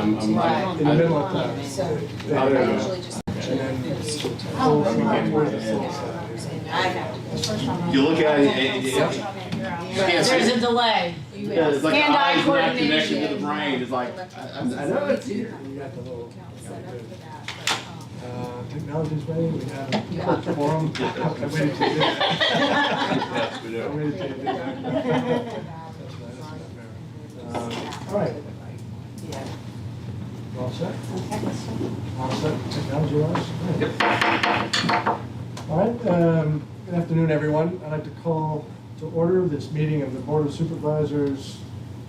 I'm Right. in the middle of town. So There I you go. usually just. And then You look at it, and There's a delay. it's like the Hand-eye eyes not connected to the coordination. brain. It's like, I know it's here. you got the little, technology's ready, we have a forum. I waited till you did that. Yes, we I do. waited till you did that. That's fair. All right. All set? All set, technology-wise? All right, good afternoon, everyone. I'd like to call to order this meeting of the Board of Supervisors,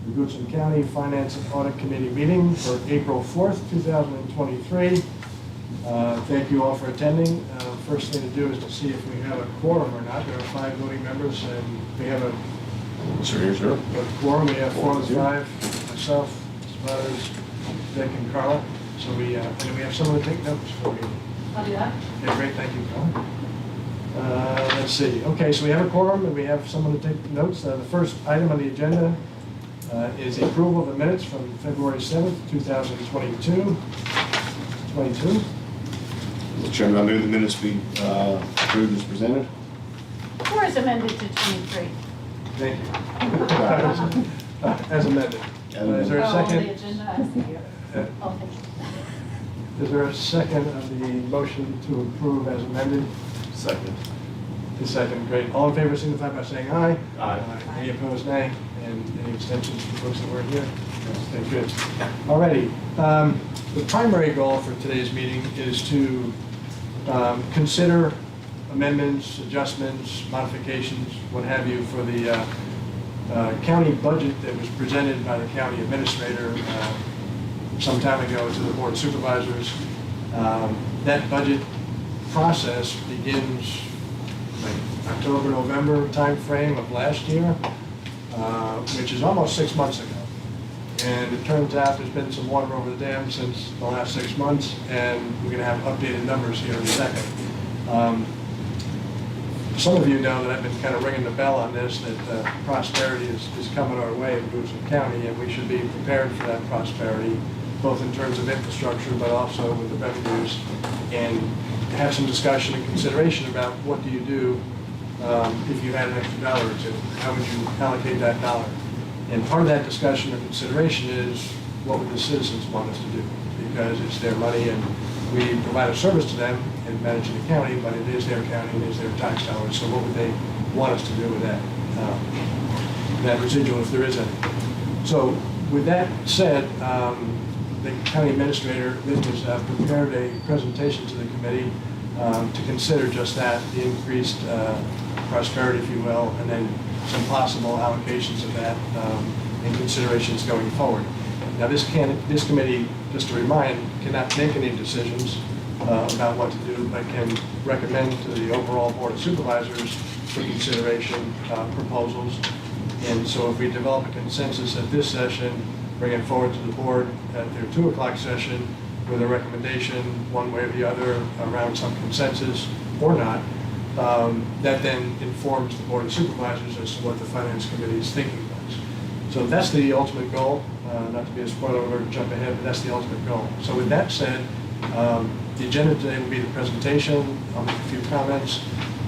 the Goodson County Finance and Audit Committee meeting for April 4th, 2023. Thank you all for attending. First thing to do is to see if we have a quorum or not. There are 5 voting members, and we have a Sure. quorum. We have 4 of the 5, myself, Mr. Butters, Dick, and Carla. So and then we have someone to take notes for me. I'll do that. Okay, great, thank you, Carla. Let's see. Okay, so we have a quorum and we have someone to take notes. The first item on the agenda is the approval of the minutes from February 7th, 2022. Mr. Chairman, I move the minutes be approved as presented. Or is amended to 23? Thank you. As amended. Is there a Oh, the second? agenda, I see you. Oh, thank you. Is there a second of the motion to approve as amended? Second. The second, great. All in favor signify by saying aye. Aye. Any opposed, nay? And any abstentions from folks that weren't here? Okay, good. Alrighty. The primary goal for today's meeting is to consider amendments, adjustments, modifications, what have you, for the county budget that was presented by the county administrator some time ago to the Board of Supervisors. That budget process begins like October, November timeframe of last year, which is almost 6 months ago. And it turns out there's been some water over the dam since the last 6 months, and we're going to have updated numbers here in a second. Some of you know that I've been kind of ringing the bell on this, that prosperity is coming our way in Goodson County, and we should be prepared for that prosperity, both in terms of infrastructure, but also with the revenues, and have some discussion and consideration about what do you do if you had an extra dollar or two. How would you allocate that dollar? And part of that discussion or consideration is what would the citizens want us to do? Because it's their money and we provide a service to them in managing the county, but it is their county and it is their tax dollars. So what would they want us to do with that residual, if there is any? So with that said, the county administrator has prepared a presentation to the committee to consider just that, the increased prosperity, if you will, and then some possible allocations of that and considerations going forward. Now this committee, just to remind, cannot make any decisions about what to do, but can recommend to the overall Board of Supervisors for consideration proposals. And so if we develop a consensus at this session, bring it forward to the board at their 2 o'clock session with a recommendation one way or the other around some consensus or not, that then informs the Board of Supervisors as to what the Finance Committee's thinking was. So that's the ultimate goal. Not to be a spoiler alert, jump ahead, but that's the ultimate goal. So with that said, the agenda today will be the presentation. I'll make a few comments.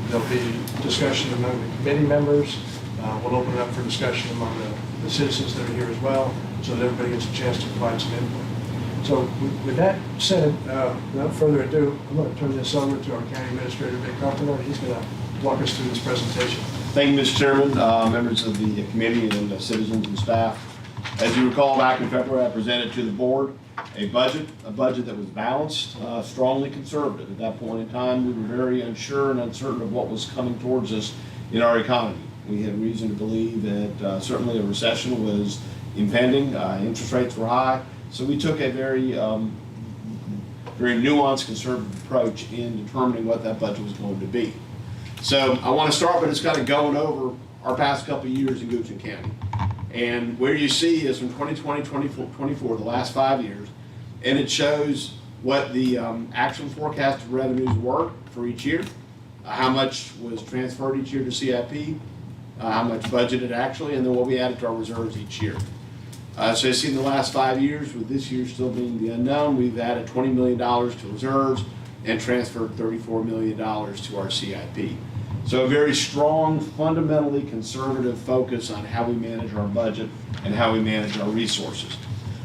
There'll be discussion among the committee members. We'll open it up for discussion among the citizens that are here as well, so that everybody gets a chance to provide some input. So with that said, without further ado, I'm going to turn this over to our County Administrator, Vic Carpenter. He's going to walk us through this presentation. Thank you, Mr. Chairman, members of the committee and citizens and staff. As you recall, back in February, I presented to the board a budget that was balanced, strongly conservative. At that point in time, we were very unsure and uncertain of what was coming towards us in our economy. We had reason to believe that certainly a recession was impending. Interest rates were high. So we took a very nuanced, conservative approach in determining what that budget was going to be. So I want to start by just kind of going over our past couple of years in Goodson County. And where you see is from 2020, 2024, the last 5 years, and it shows what the actual forecasted revenues were for each year, how much was transferred each year to CIP, how much budgeted actually, and then what we added to our reserves each year. So you see in the last 5 years, with this year still being the unknown, we've added $20 million to reserves and transferred $34 million to our CIP. So a very strong, fundamentally conservative focus on how we manage our budget and how we manage our resources.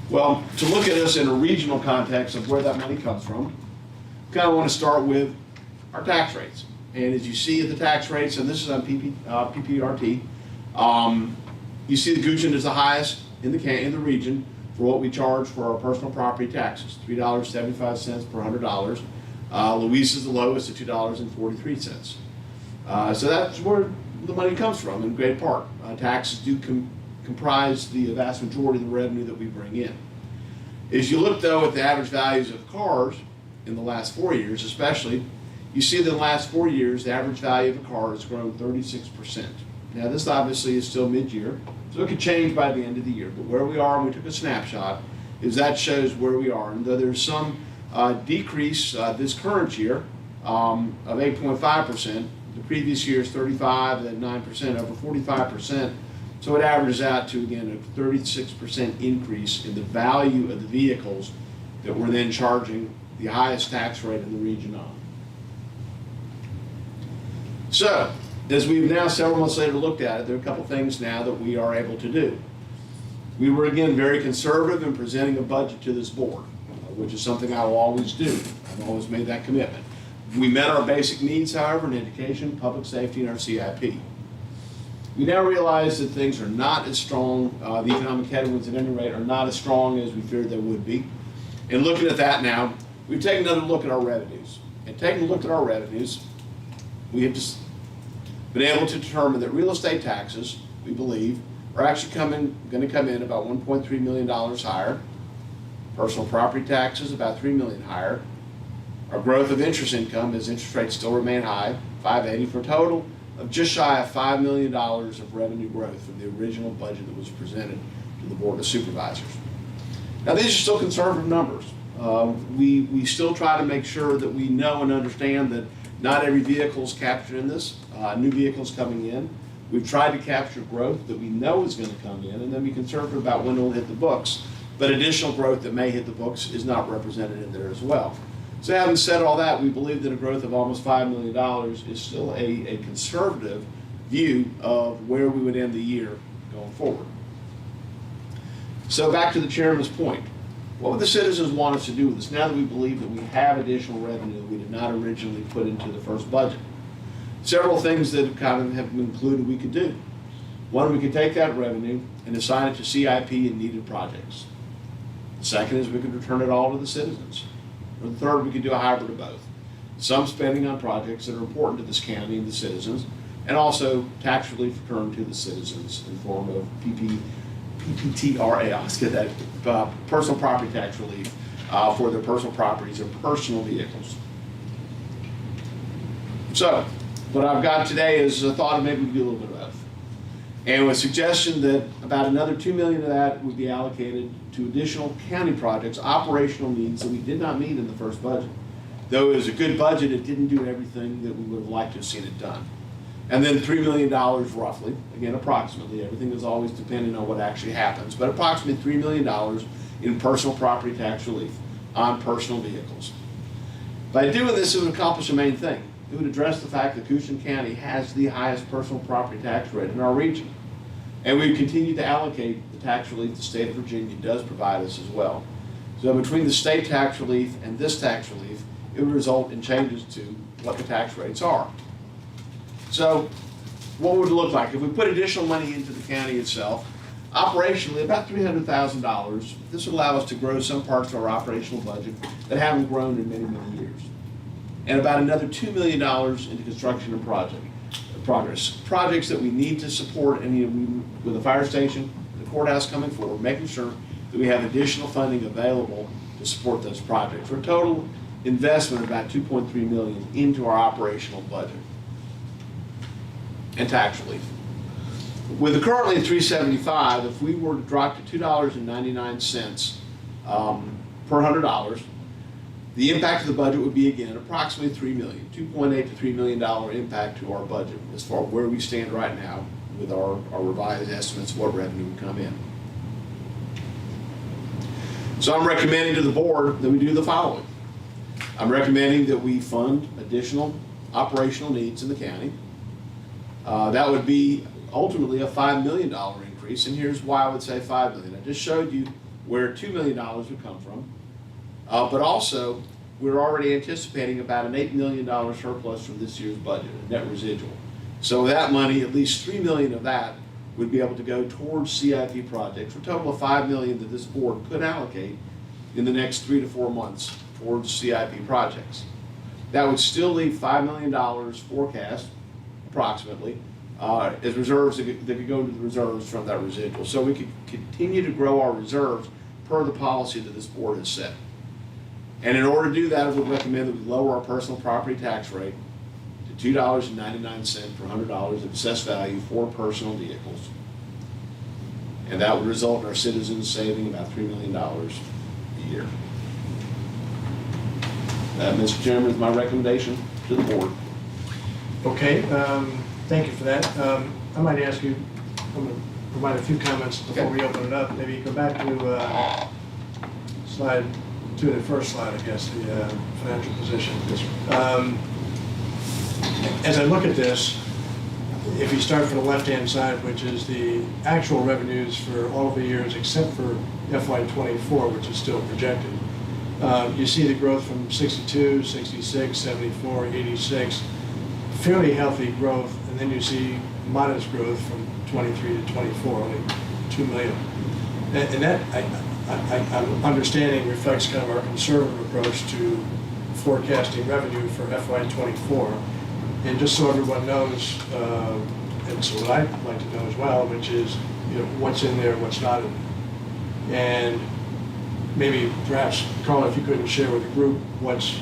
Well, to look at this in a regional context of where that money comes from, kind of want to start with our tax rates. And as you see at the tax rates, and this is on PPRT, you see the Goshen is the highest in the region for what we charge for our personal property taxes, $3.75 per $100. Louise is the lowest at $2.43. So that's where the money comes from in great part. Taxes do comprise the vast majority of the revenue that we bring in. As you look though at the average values of cars in the last 4 years especially, you see that in the last 4 years the average value of a car has grown 36%. Now this obviously is still mid-year, so it could change by the end of the year, but where we are, and we took a snapshot, is that shows where we are. And though there's some decrease this current year of 8.5%, the previous year's 35, then 9%, over 45%. So it averages out to, again, a 36% increase in the value of the vehicles that we're then charging the highest tax rate in the region on. So, as we've now several months later looked at it, there are a couple things now that we are able to do. We were again very conservative in presenting a budget to this board, which is something I will always do. I've always made that commitment. We met our basic needs, however, in education, public safety, and our CIP. We now realize that things are not as strong, the economic headwinds at any rate are not as strong as we feared they would be. And looking at that now, we've taken another look at our revenues. And taking a look at our revenues, we have just been able to determine that real estate taxes, we believe, are actually going to come in about $1.3 million higher. Personal property taxes about $3 million higher. Our growth of interest income, as interest rates still remain high, $580, for a total of just shy of $5 million of revenue growth from the original budget that was presented to the Board of Supervisors. Now these are still conservative numbers. We still try to make sure that we know and understand that not every vehicle is captured in this. New vehicles coming in. We've tried to capture growth that we know is going to come in, and then be conservative about when it will hit the books. But additional growth that may hit the books is not represented in there as well. So having said all that, we believe that a growth of almost $5 million is still a conservative view of where we would end the year going forward. So back to the chairman's point. What would the citizens want us to do with this now that we believe that we have additional revenue that we did not originally put into the first budget? Several things that kind of have been included we could do. One, we could take that revenue and assign it to CIP and needed projects. The second is we could return it all to the citizens. Or the third, we could do a hybrid of both. Some spending on projects that are important to this county and the citizens, and also tax relief returned to the citizens in form of PPTRA, let's get that, personal property tax relief for their personal properties and personal vehicles. So, what I've got today is a thought of maybe we could do a little bit of both. And with a suggestion that about another $2 million of that would be allocated to additional county projects, operational needs that we did not meet in the first budget. Though it was a good budget, it didn't do everything that we would have liked to have seen it done. And then $3 million roughly, again approximately, everything is always depending on what actually happens, but approximately $3 million in personal property tax relief on personal vehicles. By doing this, it would accomplish a main thing. It would address the fact that Goshen County has the highest personal property tax rate in our region. And we continue to allocate the tax relief the state of Virginia does provide us as well. So between the state tax relief and this tax relief, it would result in changes to what the tax rates are. So what would it look like? If we put additional money into the county itself, operationally about $300,000, this would allow us to grow some parts of our operational budget that haven't grown in many, many years. And about another $2 million into construction and progress. Projects that we need to support, and with the fire station, the courthouse coming forward, making sure that we have additional funding available to support those projects. For a total investment of about $2.3 million into our operational budget and tax relief. With the currently at $3.75, if we were to drop to $2.99 per $100, the impact of the budget would be, again, approximately $3 million, $2.8 to $3 million impact to our budget as far as where we stand right now with our revised estimates of what revenue would come in. So I'm recommending to the board that we do the following. I'm recommending that we fund additional operational needs in the county. That would be ultimately a $5 million increase, and here's why I would say $5 million. I just showed you where $2 million would come from, but also we're already anticipating about an $8 million surplus from this year's budget, a net residual. So with that money, at least $3 million of that would be able to go towards CIP projects, for a total of $5 million that this board could allocate in the next 3 to 4 months towards CIP projects. That would still leave $5 million forecast, approximately, as reserves that could go into the reserves from that residual. So we could continue to grow our reserves per the policy that this board has set. And in order to do that, I would recommend that we lower our personal property tax rate to $2.99 per $100 of assessed value for personal vehicles. And that would result in our citizens saving about $3 million a year. That, Mr. Chairman, is my recommendation to the board. Okay, thank you for that. I might ask you, I'm going to provide a few comments before we open it up. Maybe go back to slide 2, the first slide, I guess, the financial position. As I look at this, if you start from the left-hand side, which is the actual revenues for all of the years except for FY24, which is still projected, you see the growth from 62, 66, 74, 86, fairly healthy growth, and then you see modest growth from 23 to 24, only 2 million. And that, I'm understanding, reflects kind of our conservative approach to forecasting revenue for FY24. And just so everyone knows, and so what I'd like to know as well, which is, what's in there, what's not in there. And maybe perhaps, Carl, if you could share with the group what's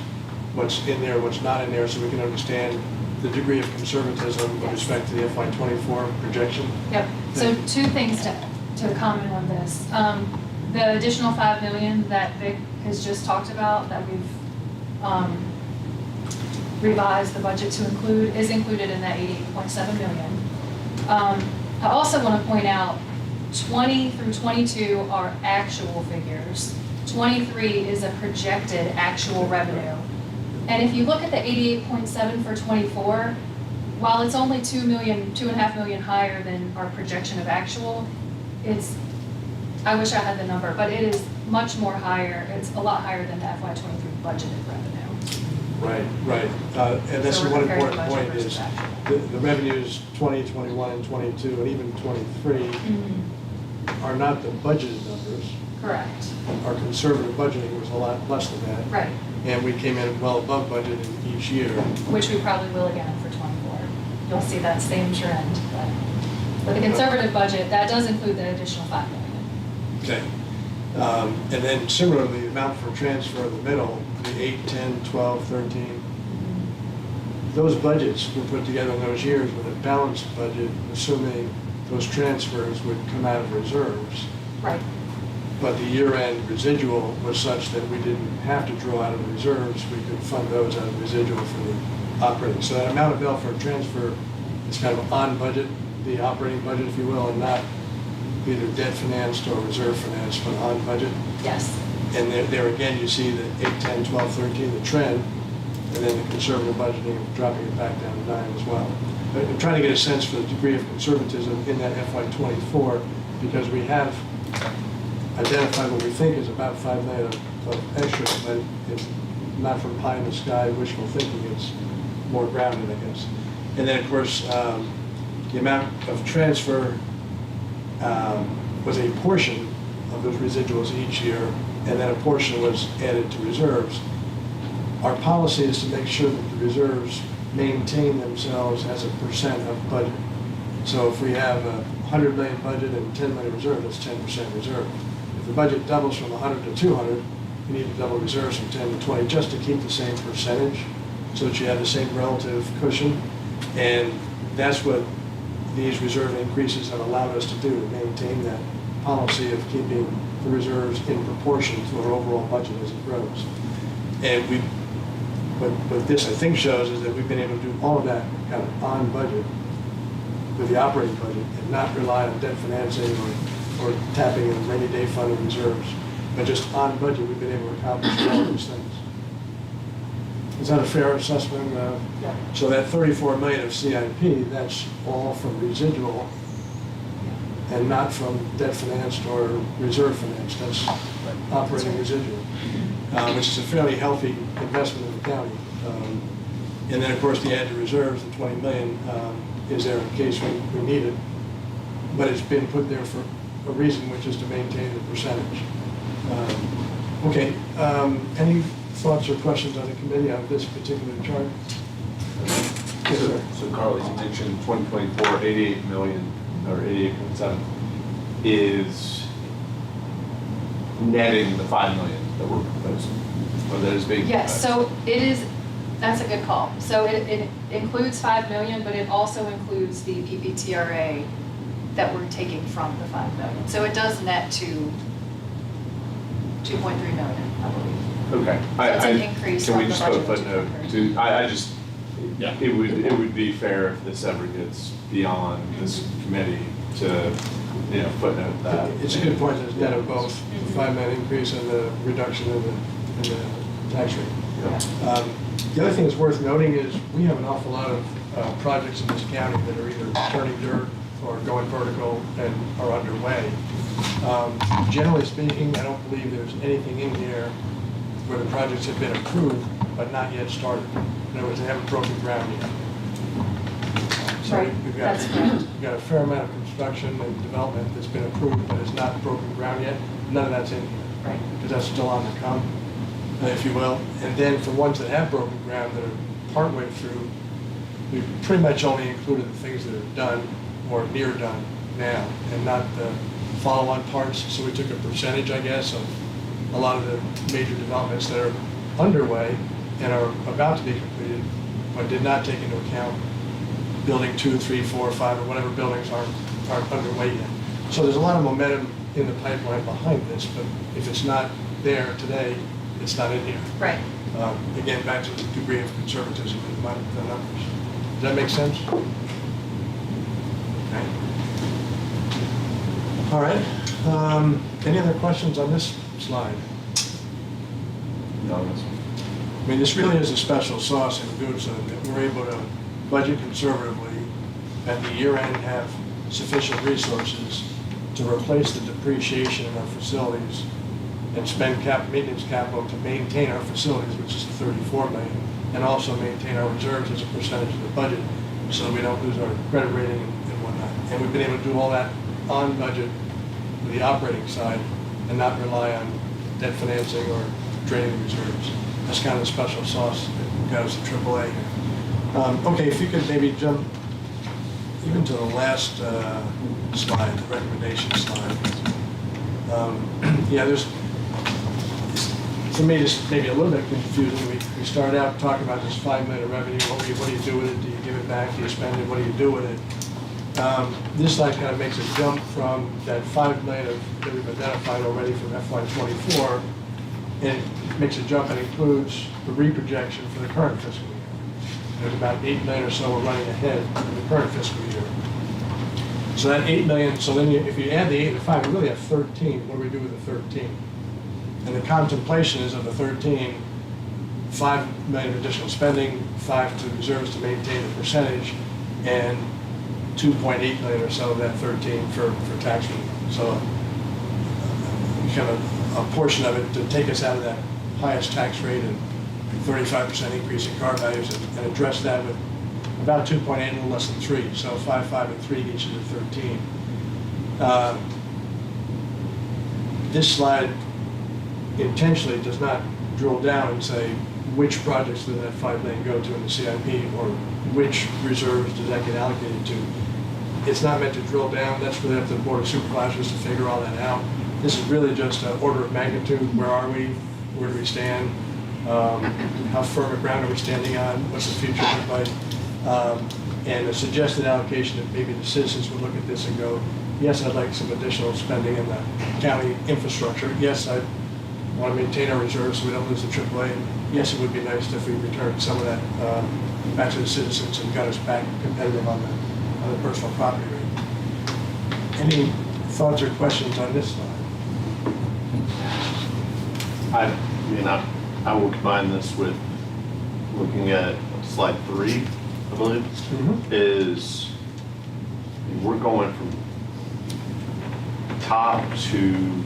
in there, what's not in there, so we can understand the degree of conservatism with respect to the FY24 projection. Yep, so 2 things to comment on this. The additional $5 million that Vic has just talked about, that we've revised the budget to include, is included in that $88.7 million. I also want to point out 20 through 22 are actual figures. 23 is a projected actual revenue. And if you look at the 88.7 for 24, while it's only $2.5 million higher than our projection of actual, I wish I had the number, but it is much more higher. It's a lot higher than the FY23 budgeted revenue. Right. And that's So one we're comparing important budget point is versus actual. the revenues 20, 21, and 22, and even 23 are not the budgeted numbers. Correct. Our conservative budgeting was a lot less than that. Right, And we came in well above budget in each year. which we probably will again for 24. You'll see that same trend. But for the conservative budget, that does include the additional $5 million. Okay. And then similarly, the amount for transfer in the middle, the 8, 10, 12, 13, those budgets were put together in those years with a balanced budget, assuming those transfers would come out of reserves. Right. But the year-end residual was such that we didn't have to draw out of the reserves. We could fund those out of residual for the operating. So that amount available for transfer is kind of on budget, the operating budget, if you will, and not either debt financed or reserve financed, but on budget. Yes. And there again, you see the 8, 10, 12, 13, the trend, and then the conservative budgeting dropping it back down to 9 as well. But I'm trying to get a sense for the degree of conservatism in that FY24, because we have identified what we think is about $5 million of extra, but it's not from pie in the sky wishful thinking, it's more grounded, I guess. And then, of course, the amount of transfer was a portion of those residuals each year, and then a portion was added to reserves. Our policy is to make sure that the reserves maintain themselves as a percent of budget. So if we have a $100 million budget and 10 million reserve, that's 10% reserve. If the budget doubles from 100 to 200, you need to double reserves from 10 to 20 just to keep the same percentage so that you have the same relative cushion. And that's what these reserve increases have allowed us to do, to maintain that policy of keeping the reserves in proportion to our overall budget as it grows. And what this I think shows is that we've been able to do all of that kind of on budget with the operating budget and not rely on debt financing or tapping in rainy day fund reserves. but just on budget, we've been able to accomplish all these things. Is that a fair assessment? Yeah. So that 34 million of CIP, that's all from residual and not from debt financed or reserve financed. That's operating residual, which is a fairly healthy investment in the county. And then, of course, the added reserves, the 20 million, is there in case we need it. But it's been put there for a reason, which is to maintain the percentage. Okay, any thoughts or questions on the committee on this particular chart? Yes, sir. So Carl, as you mentioned, 2024, 88 million, or 88.7, is netting the 5 million that we're proposing, or that is being Yes, proposed. so it is, that's a good call. So it includes 5 million, but it also includes the PPTRA that we're taking from the 5 million. So it does net to 2.3 million, I believe. Okay. So it's an increase Can we from the just put a budget. footnote to, I just, Yeah. it would be fair if this ever gets beyond this committee to, footnote that. It's a good point, there's net of both, the 5 million increase and the reduction in the tax rate. Yeah. The other thing that's worth noting is we have an awful lot of projects in this county that are either turning dirt or going vertical and are underway. Generally speaking, I don't believe there's anything in here where the projects have been approved but not yet started. In other words, they haven't broken ground yet. So Right, that's correct. we've got a fair amount of construction and development that's been approved but has not broken ground yet. None of that's in here. Right. Because that's still on the come, if you will. And then for ones that have broken ground that are partway through, we've pretty much only included the things that are done or near done now and not the follow-on parts. So we took a percentage, I guess, of a lot of the major developments that are underway and are about to be completed, but did not take into account building 2, 3, 4, 5, or whatever buildings aren't underway yet. So there's a lot of momentum in the pipeline behind this, but if it's not there today, it's not in here. Right. Again, back to the degree of conservatism in the numbers. Does that make sense? Okay. All right. Any other questions on this slide? No, that's- I mean, this really is a special sauce in Goods that we're able to budget conservatively, at the year end have sufficient resources to replace the depreciation in our facilities and spend maintenance capital to maintain our facilities, which is 34 million, and also maintain our reserves as a percentage of the budget so that we don't lose our credit rating and whatnot. And we've been able to do all that on budget with the operating side and not rely on debt financing or draining reserves. That's kind of the special sauce that got us to AAA. Okay, if you could maybe jump even to the last slide, the recommendation slide. Yeah, there's, for me, this may be a little bit confusing. We started out talking about this 5 million of revenue. What do you do with it? Do you give it back? Do you spend it? What do you do with it? This slide kind of makes a jump from that 5 million that we've identified already from FY24, and it makes a jump and includes the reprojection for the current fiscal year. There's about 8 million or so we're running ahead in the current fiscal year. So that 8 million, so then if you add the 8 and the 5, we really have 13. What do we do with the 13? And the contemplation is of the 13, 5 million of additional spending, 5 to reserves to maintain the percentage, and 2.8 million or so of that 13 for tax relief. So kind of a portion of it to take us out of that highest tax rate and 35% increase in car values and address that with about 2.8, a little less than 3. So 5, 5, and 3 gets you to 13. This slide intentionally does not drill down and say which projects does that 5 million go to in the CIP or which reserves does that get allocated to. It's not meant to drill down. That's really up to the Board of Supervisors to figure all that out. This is really just an order of magnitude. Where are we? Where do we stand? How firm a ground are we standing on? What's the future look like? And a suggested allocation that maybe the citizens would look at this and go, yes, I'd like some additional spending in the county infrastructure. Yes, I want to maintain our reserves so we don't lose the AAA. And yes, it would be nice if we returned some of that back to the citizens and got us back competitive on the personal property rate. Any thoughts or questions on this slide? I mean, I will combine this with looking at slide 3, I believe, is we're going from top to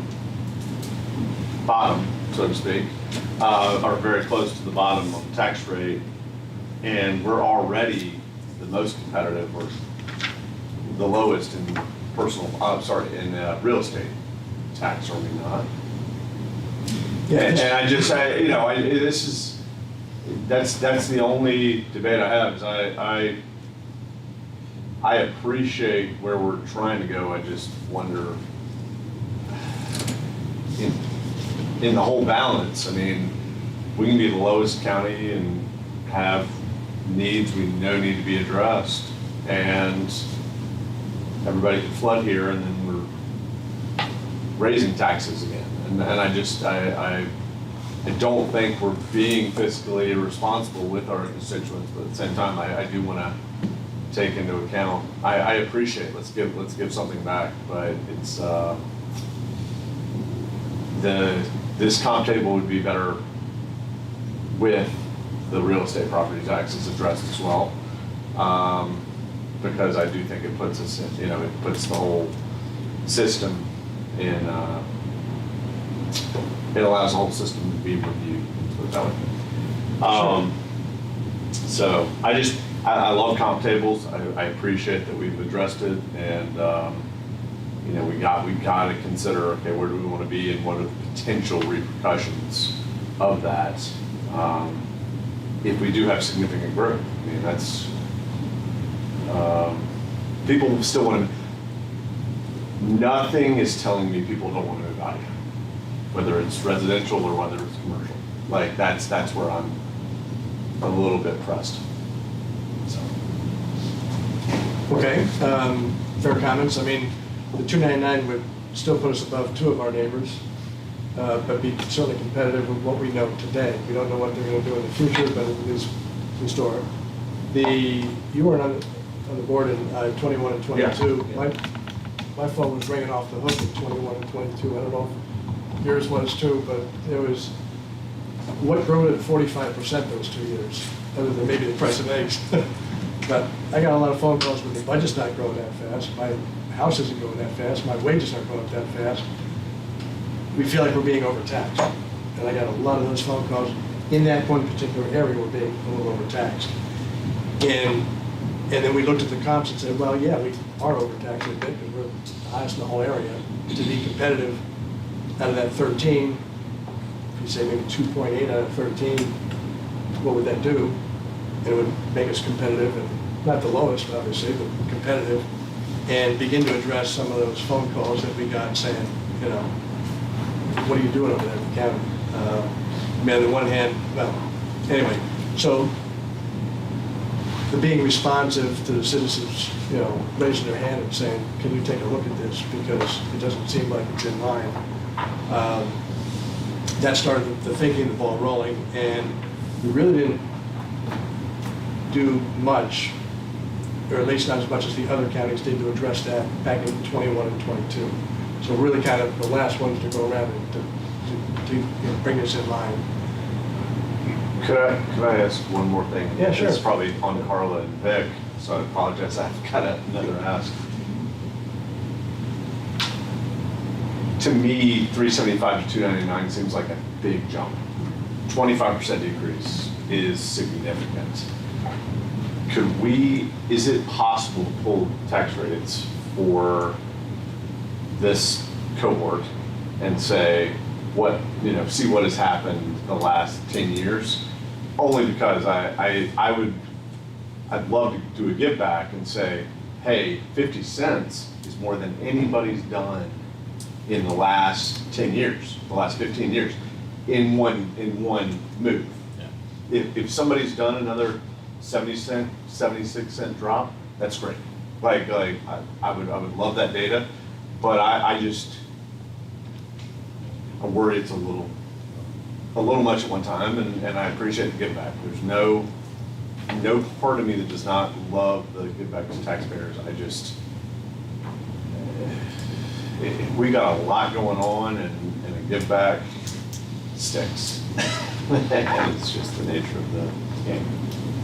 bottom, so to speak, or very close to the bottom of the tax rate, and we're already the most competitive or the lowest in in real estate tax, are we not? And I just, this is, that's the only debate I have, is I appreciate where we're trying to go. I just wonder, in the whole balance, I mean, we can be the lowest county and have needs we know need to be addressed, and everybody can flood here, and then we're raising taxes again. And I don't think we're being fiscally irresponsible with our constituents, but at the same time, I do want to take into account, I appreciate, let's give something back, but it's, this comp table would be better with the real estate property taxes addressed as well. Because I do think it puts us in, it puts the whole system in, it allows the whole system to be reviewed, put it that way. So I love comp tables. I appreciate that we've addressed it, and we got to consider, okay, where do we want to be, and what are the potential repercussions of that if we do have significant growth. I mean, that's people still want to. Nothing is telling me people don't want to move out here, whether it's residential or whether it's commercial. Like that's where I'm a little bit pressed. So. Okay, fair comments. I mean, the 299 would still put us above 2 of our neighbors, but be certainly competitive with what we know today. We don't know what they're going to do in the future, but it is historic. You were on the board in 21 and 22. Yeah. My phone was ringing off the hook at 21 and 22. I don't know if yours was too, but there was, what grew at 45% those 2 years, other than maybe the price of eggs. But I got a lot of phone calls with the budget's not growing that fast, my house isn't going that fast, my wages aren't going up that fast. We feel like we're being overtaxed. And I got a lot of those phone calls. In that one particular area, we're being a little overtaxed. And then we looked at the comps and said, well, yeah, we are overtaxed a bit because we're the highest in the whole area. To be competitive out of that 13, if you say maybe 2.8 out of 13, what would that do? And it would make us competitive, and not the lowest, obviously, but competitive, and begin to address some of those phone calls that we got saying, what are you doing over there in the county? I mean, on the one hand, well, anyway, so the being responsive to the citizens, raising their hand and saying, can you take a look at this, because it doesn't seem like it's in line. That started the thinking, the ball rolling, and we really didn't do much, or at least not as much as the other counties did, to address that back in 21 and 22. So really kind of the last ones to go around and to bring us in line. Could I ask one more thing? Yeah, sure. It's probably on Carla and Vic, so I apologize. I've got another ask. To me, 375 to 299 seems like a big jump. 25% decrease is significant. Is it possible to pull tax rates for this cohort and say see what has happened the last 10 years? Only because I'd love to do a give back and say, hey, 50 cents is more than anybody's done in the last 10 years, the last 15 years, in one move. Yeah. If somebody's done another 76 cent drop, that's great. I would love that data, but I worry it's a little much at one time, and I appreciate the give back. There's no part of me that does not love the give back to taxpayers. We got a lot going on, and a give back sticks. And it's just the nature of the game.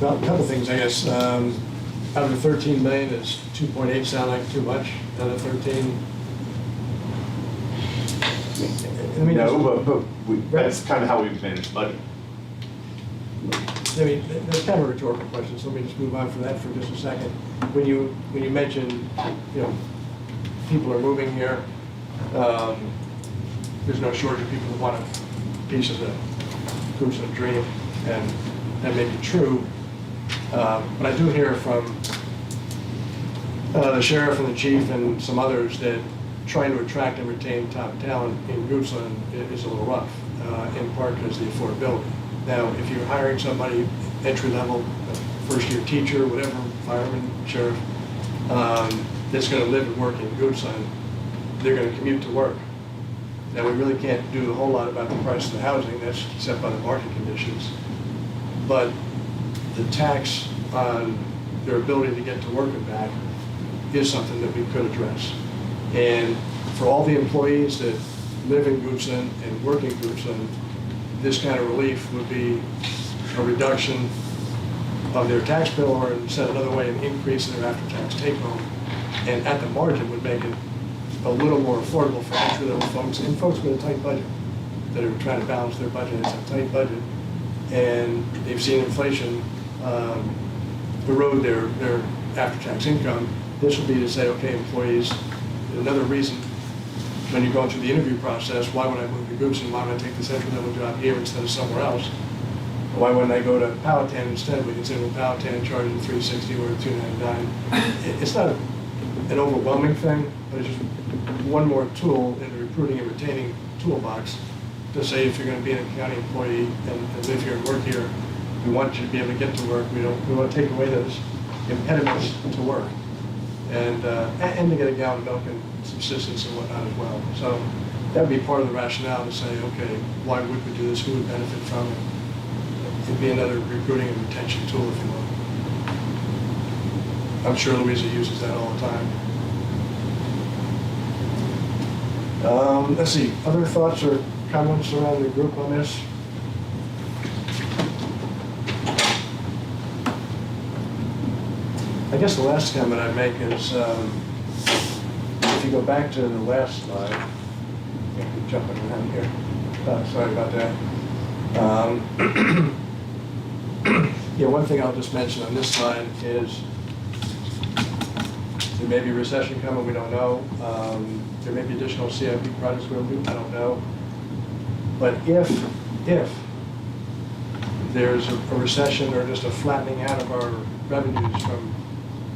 Well, a couple things, I guess. Out of the 13 million, does 2.8 sound like too much out of 13? I mean, No, that's kind of how we've managed budget. I mean, that's kind of a rhetorical question, so let me just move on from that for just a second. When you mention, people are moving here, there's no shortage of people who want a piece of the Goops of Dream, and that may be true. But I do hear from the sheriff and the chief and some others that trying to attract and retain top talent in Goochland is a little rough, in part because of the affordability. Now, if you're hiring somebody entry level, first-year teacher, whatever, fireman, sheriff, that's going to live and work in Goochland, they're going to commute to work. Now, we really can't do a whole lot about the price of the housing, that's set by the market conditions. But the tax on their ability to get to work and back is something that we could address. And for all the employees that live in Goochland and work in Goochland, this kind of relief would be a reduction of their tax bill, or said another way, an increase in their after-tax take-home. And at the margin would make it a little more affordable for entry-level folks and folks with a tight budget that are trying to balance their budget. It's a tight budget, and they've seen inflation erode their after-tax income. This would be to say, okay, employees, another reason when you're going through the interview process, why would I move to Goochland? Why would I take this entry-level job here instead of somewhere else? Why wouldn't I go to Powhatan instead? We can say, well, Powhatan charging $360 or $299. It's not an overwhelming thing, but it's just one more tool in the recruiting and retaining toolbox to say, if you're going to be an county employee and live here and work here, we want you to be able to get to work. We want to take away those impediments to work, and to get a gallon of milk and subsistence and whatnot as well. So that would be part of the rationale to say, okay, why would we do this? Who would benefit from it? It'd be another recruiting and retention tool, if you will. I'm sure Louisa uses that all the time. Let's see, other thoughts or comments around the group on this? I guess the last comment I'd make is, if you go back to the last slide, I keep jumping around here. Sorry about that. Yeah, one thing I'll just mention on this slide is there may be a recession coming, we don't know. There may be additional CIP projects we'll do, I don't know. But if there's a recession or just a flattening out of our revenues from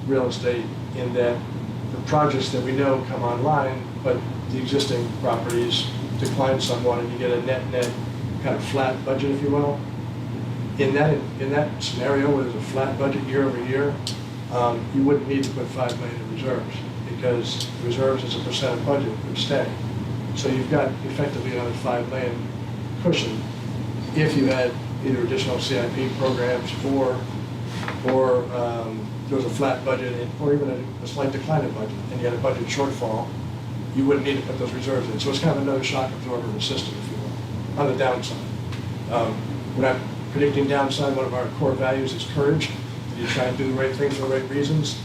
real estate, in that the projects that we know come online, but the existing properties decline somewhat, and you get a net kind of flat budget, if you will. In that scenario where there's a flat budget year over year, you wouldn't need to put $5 million in reserves, because reserves as a percent of budget would stay. So you've got effectively another $5 million cushion if you had either additional CIP programs or there was a flat budget, or even a slight decline in budget, and you had a budget shortfall, you wouldn't need to put those reserves in. So it's kind of another shock absorber in the system, if you will, on the downside. We're not predicting downside. One of our core values is courage. You try and do the right things for the right reasons.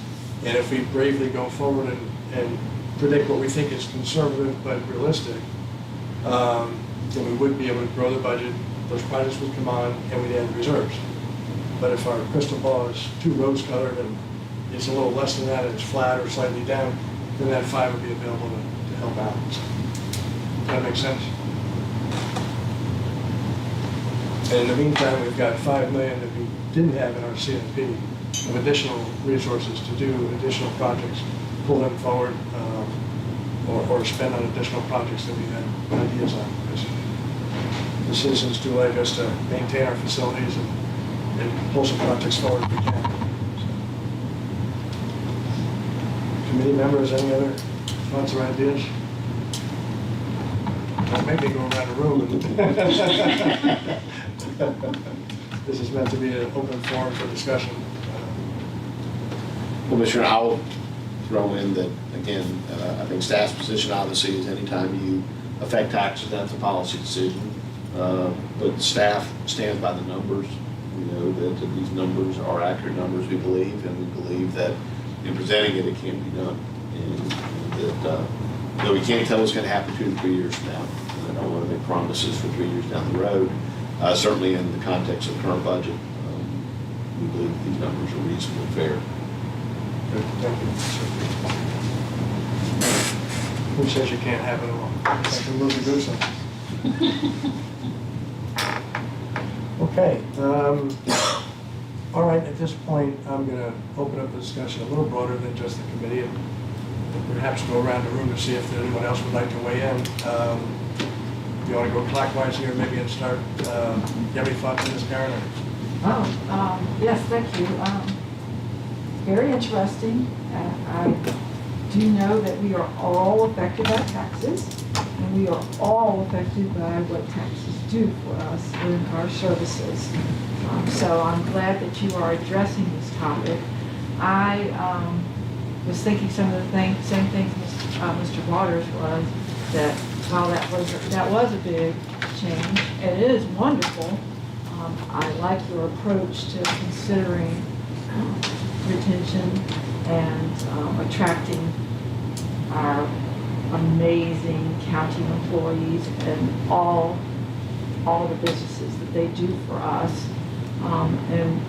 And if we bravely go forward and predict what we think is conservative but realistic, then we would be able to grow the budget, those projects would come on, and we'd add reserves. But if our crystal ball is too rose-colored and it's a little less than that, and it's flat or slightly down, then that 5 would be available to help out. So, does that make sense? And in the meantime, we've got $5 million that we didn't have in our CIP of additional resources to do additional projects, pull them forward, or spend on additional projects that we had ideas on. Because the citizens do like us to maintain our facilities and pull some projects forward if we can. So. Committee members, any other thoughts or ideas? Well, maybe go around the room. This is meant to be an open forum for discussion. Commissioner, I'll throw in that, again, I think staff's position obviously is anytime you affect taxes, that's a policy decision. But staff stands by the numbers. We know that these numbers are accurate numbers, we believe, and we believe that in presenting it, it can be done. And that, though we can't tell what's going to happen 2 to 3 years from now. And I don't want to make promises for 3 years down the road. Certainly in the context of the current budget, we believe that these numbers are reasonable and fair. Good, thank you. Who says you can't have it all? I can move to do something. Okay, all right, at this point, I'm going to open up the discussion a little broader than just the committee, and perhaps go around the room to see if anyone else would like to weigh in. You want to go clockwise here, maybe, and start? Do you have any thoughts on this, Karen? or- Yes, thank you. Very interesting. I do know that we are all affected by taxes, and we are all affected by what taxes do for us in our services. So I'm glad that you are addressing this topic. I was thinking some of the same things Mr. Waters was, that while that was a big change, and it is wonderful, I like your approach to considering retention and attracting our amazing county employees and all the businesses that they do for us. And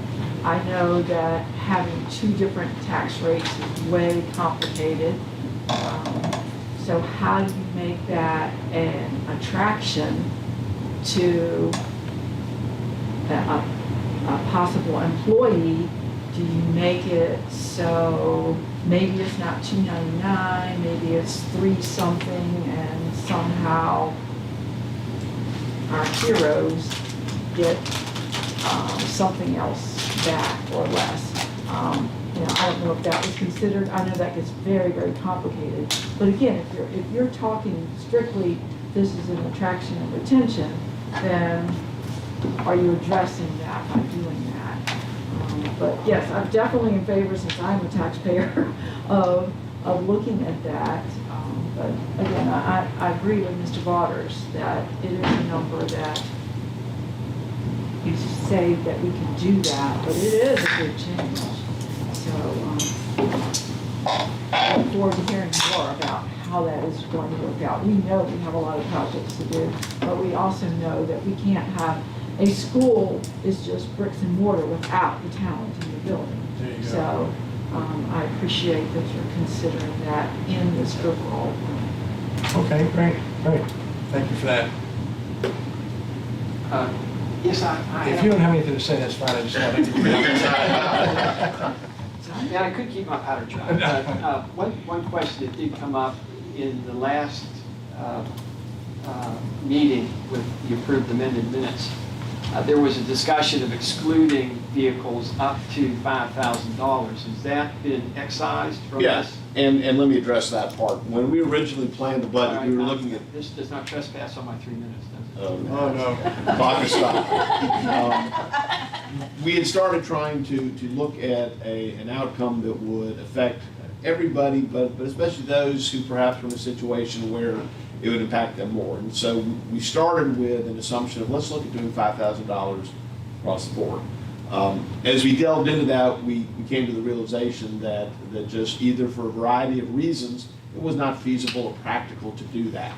I know that having 2 different tax rates is way complicated. So how do you make that an attraction to a possible employee? Do you make it so maybe it's not $2.99, maybe it's 3 something, and somehow our heroes get something else back or less? I don't know if that was considered. I know that gets very, very complicated. But again, if you're talking strictly this is an attraction and retention, then are you addressing that by doing that? But yes, I'm definitely in favor, since I'm a taxpayer, of looking at that. But again, I agree with Mr. Waters that it is a number that you say that we can do that, but it is a big change. So I look forward to hearing more about how that is going to work out. We know we have a lot of projects to do, but we also know that we can't have a school is just bricks and mortar without the talent in the building. There you go. So I appreciate that you're considering that in this overall plan. Okay, great. Thank you for that. Yes, I If you don't have anything to say, that's fine. I just wanted to. Yeah, I could keep my powder dry. But, one question that did come up in the last meeting with the approved amended minutes. There was a discussion of excluding vehicles up to $5,000. Has that been excised from Yeah, this? and let me address that part. When we originally planned the budget, we were looking at. This does not trespass on my 3 minutes, does it? Oh, no. Clock is stopped. We had started trying to look at an outcome that would affect everybody, but especially those who perhaps were in a situation where it would impact them more. And so we started with an assumption of, let's look at doing $5,000 across the board. As we delved into that, we came to the realization that just either for a variety of reasons, it was not feasible or practical to do that.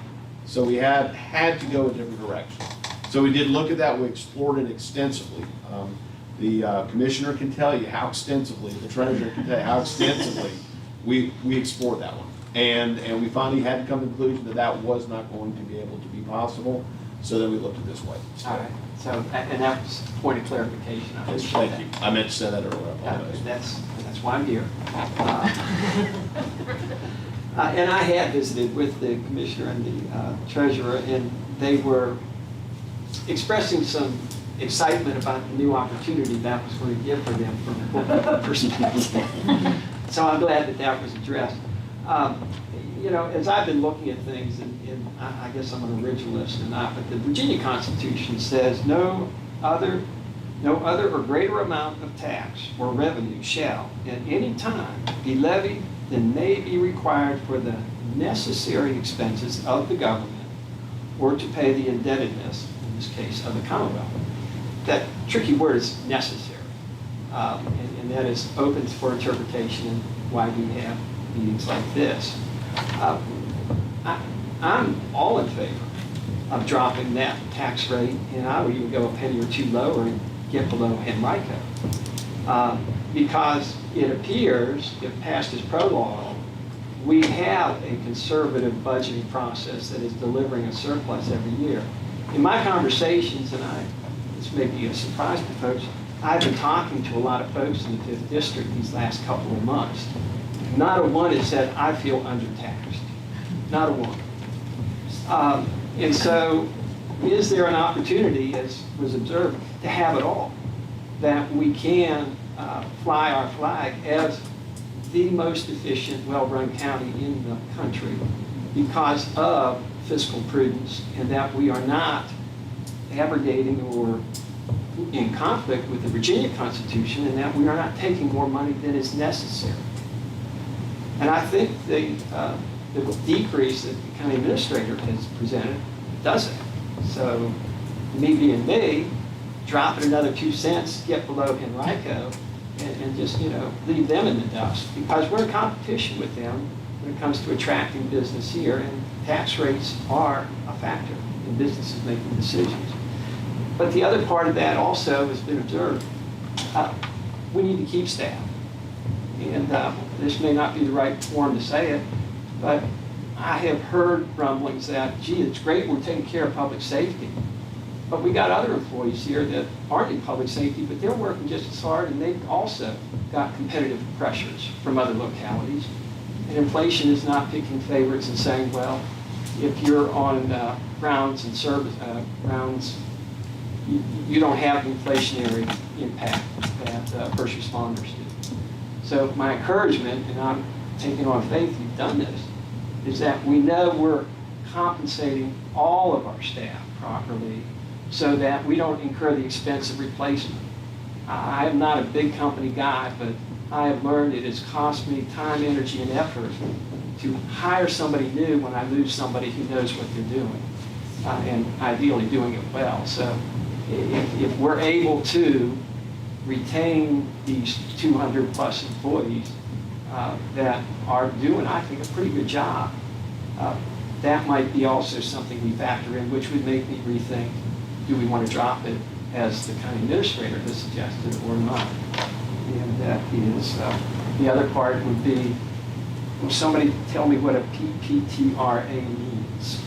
So we had to go a different direction. So we did look at that, we explored it extensively. The commissioner can tell you how extensively, the treasurer can tell you how extensively we explored that one. And we finally had to come to the conclusion that that was not going to be able to be possible. So then we looked at this way. All right, so, and that was a point of clarification. I Yes, appreciate thank you. that. I meant to say that earlier. I apologize. That's why I'm here. And I had visited with the commissioner and the treasurer, and they were expressing some excitement about the new opportunity that was going to give for them from a bookkeeping perspective. So I'm glad that that was addressed. As I've been looking at things, and I guess I'm an originalist or not, but the Virginia Constitution says no other or greater amount of tax or revenue shall at any time be levied than may be required for the necessary expenses of the government or to pay the indebtedness. And this case, of the Commonwealth. That tricky word is necessary, and that is open for interpretation, and why we have meetings like this. I'm all in favor of dropping that tax rate, and I would even go a penny or two lower and get below Henrico. Because it appears, if passed as prologue, we have a conservative budgeting process that is delivering a surplus every year. In my conversations, and this may be a surprise to folks, I've been talking to a lot of folks in the 5th District these last couple of months. Not a one has said, I feel undertaxed. Not a one. And so, is there an opportunity, as was observed, to have it all? That we can fly our flag as the most efficient, well-run county in the country because of fiscal prudence, and that we are not abrogating or in conflict with the Virginia Constitution, and that we are not taking more money than is necessary. And I think the decrease that the county administrator has presented does it. So, me being me, drop it another 2 cents, get below Henrico, and just, leave them in the dust. Because we're in competition with them when it comes to attracting business here, and tax rates are a factor in businesses making decisions. But the other part of that also has been observed. We need to keep staff. And this may not be the right forum to say it, but I have heard rumblings that, gee, it's great we're taking care of public safety, but we got other employees here that aren't in public safety, but they're working just as hard, and they've also got competitive pressures from other localities. And inflation is not picking favorites and saying, well, if you're on grounds and service grounds, you don't have the inflationary impact that first responders do. So my encouragement, and I'm taking on faith you've done this, is that we know we're compensating all of our staff properly so that we don't incur the expense of replacement. I am not a big company guy, but I have learned it has cost me time, energy, and effort to hire somebody new when I lose somebody who knows what they're doing, and ideally doing it well. So if we're able to retain these 200 plus employees that are doing, I think, a pretty good job, that might be also something we factor in, which would make me rethink, do we want to drop it as the county administrator has suggested or not? And that is, the other part would be, will somebody tell me what a PPTRA means?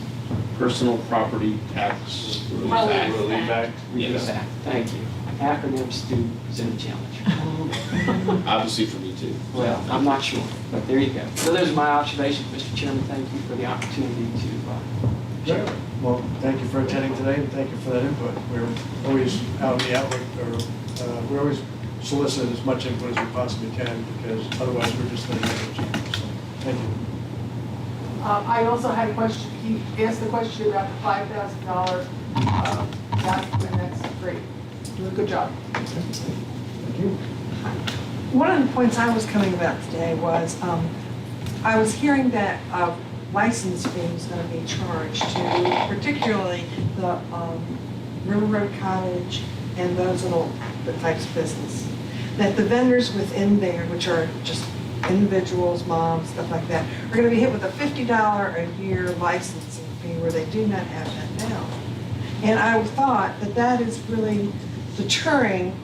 Personal Property Tax Relief Act. Relief Act? Yes. Thank you. Acronyms do present a challenge. Obviously for me too. Well, I'm not sure, but there you go. So those are my observations, Mr. Chairman. Thank you for the opportunity to share. Well, thank you for attending today, and thank you for that input. We're always out in the outlook, or we always solicit as much input as we possibly can, because otherwise we're just going to make changes. So, thank you. I also had a question, he asked the question about the $5,000, that's great, doing a good job. Thank you. One of the points I was coming about today was, I was hearing that license fee is going to be charged to particularly the River Road Cottage and those little types of business. That the vendors within there, which are just individuals, moms, stuff like that, are going to be hit with a $50 a year licensing fee where they do not have that now. And I thought that that is really deterring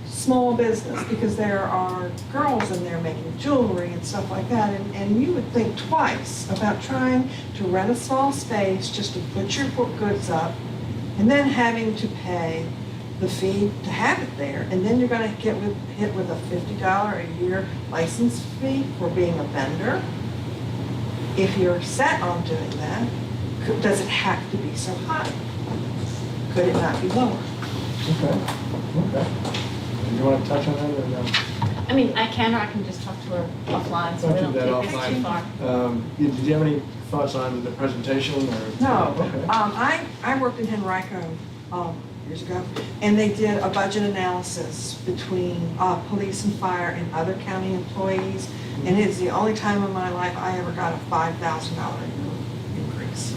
small business, because there are girls in there making jewelry and stuff like that, and you would think twice about trying to rent a small space just to put your goods up, and then having to pay the fee to have it there, and then you're going to get hit with a $50 a year license fee for being a vendor. If you're set on doing that, does it have to be so high? Could it not be lower? Okay. You want to touch on that, or no? I mean, I can, or I can just talk to her offline, so we Talk to don't that take this too far. Did you have any thoughts on the presentation, or? No. Okay. I worked in Henrico years ago, and they did a budget analysis between police and fire and other county employees, and it's the only time in my life I ever got a $5,000 increase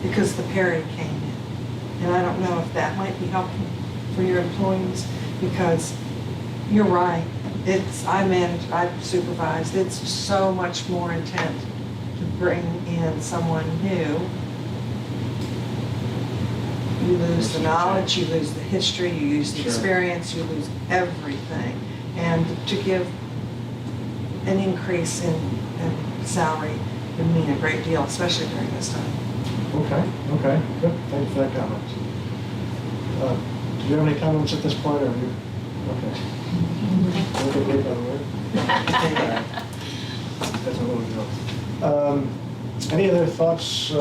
because the parity came in. And I don't know if that might be helpful for your employees, because you're right. I manage, I supervise, it's so much more intent to bring in someone new. You lose the knowledge, you lose the history, you lose the Sure. experience, you lose everything. And to give an increase in salary would mean a great deal, especially during this time. Okay, good, thank you for that comment. Do you have any comments at this point, or are you, okay? Okay, wait, by the way. That's a little joke. Any other thoughts?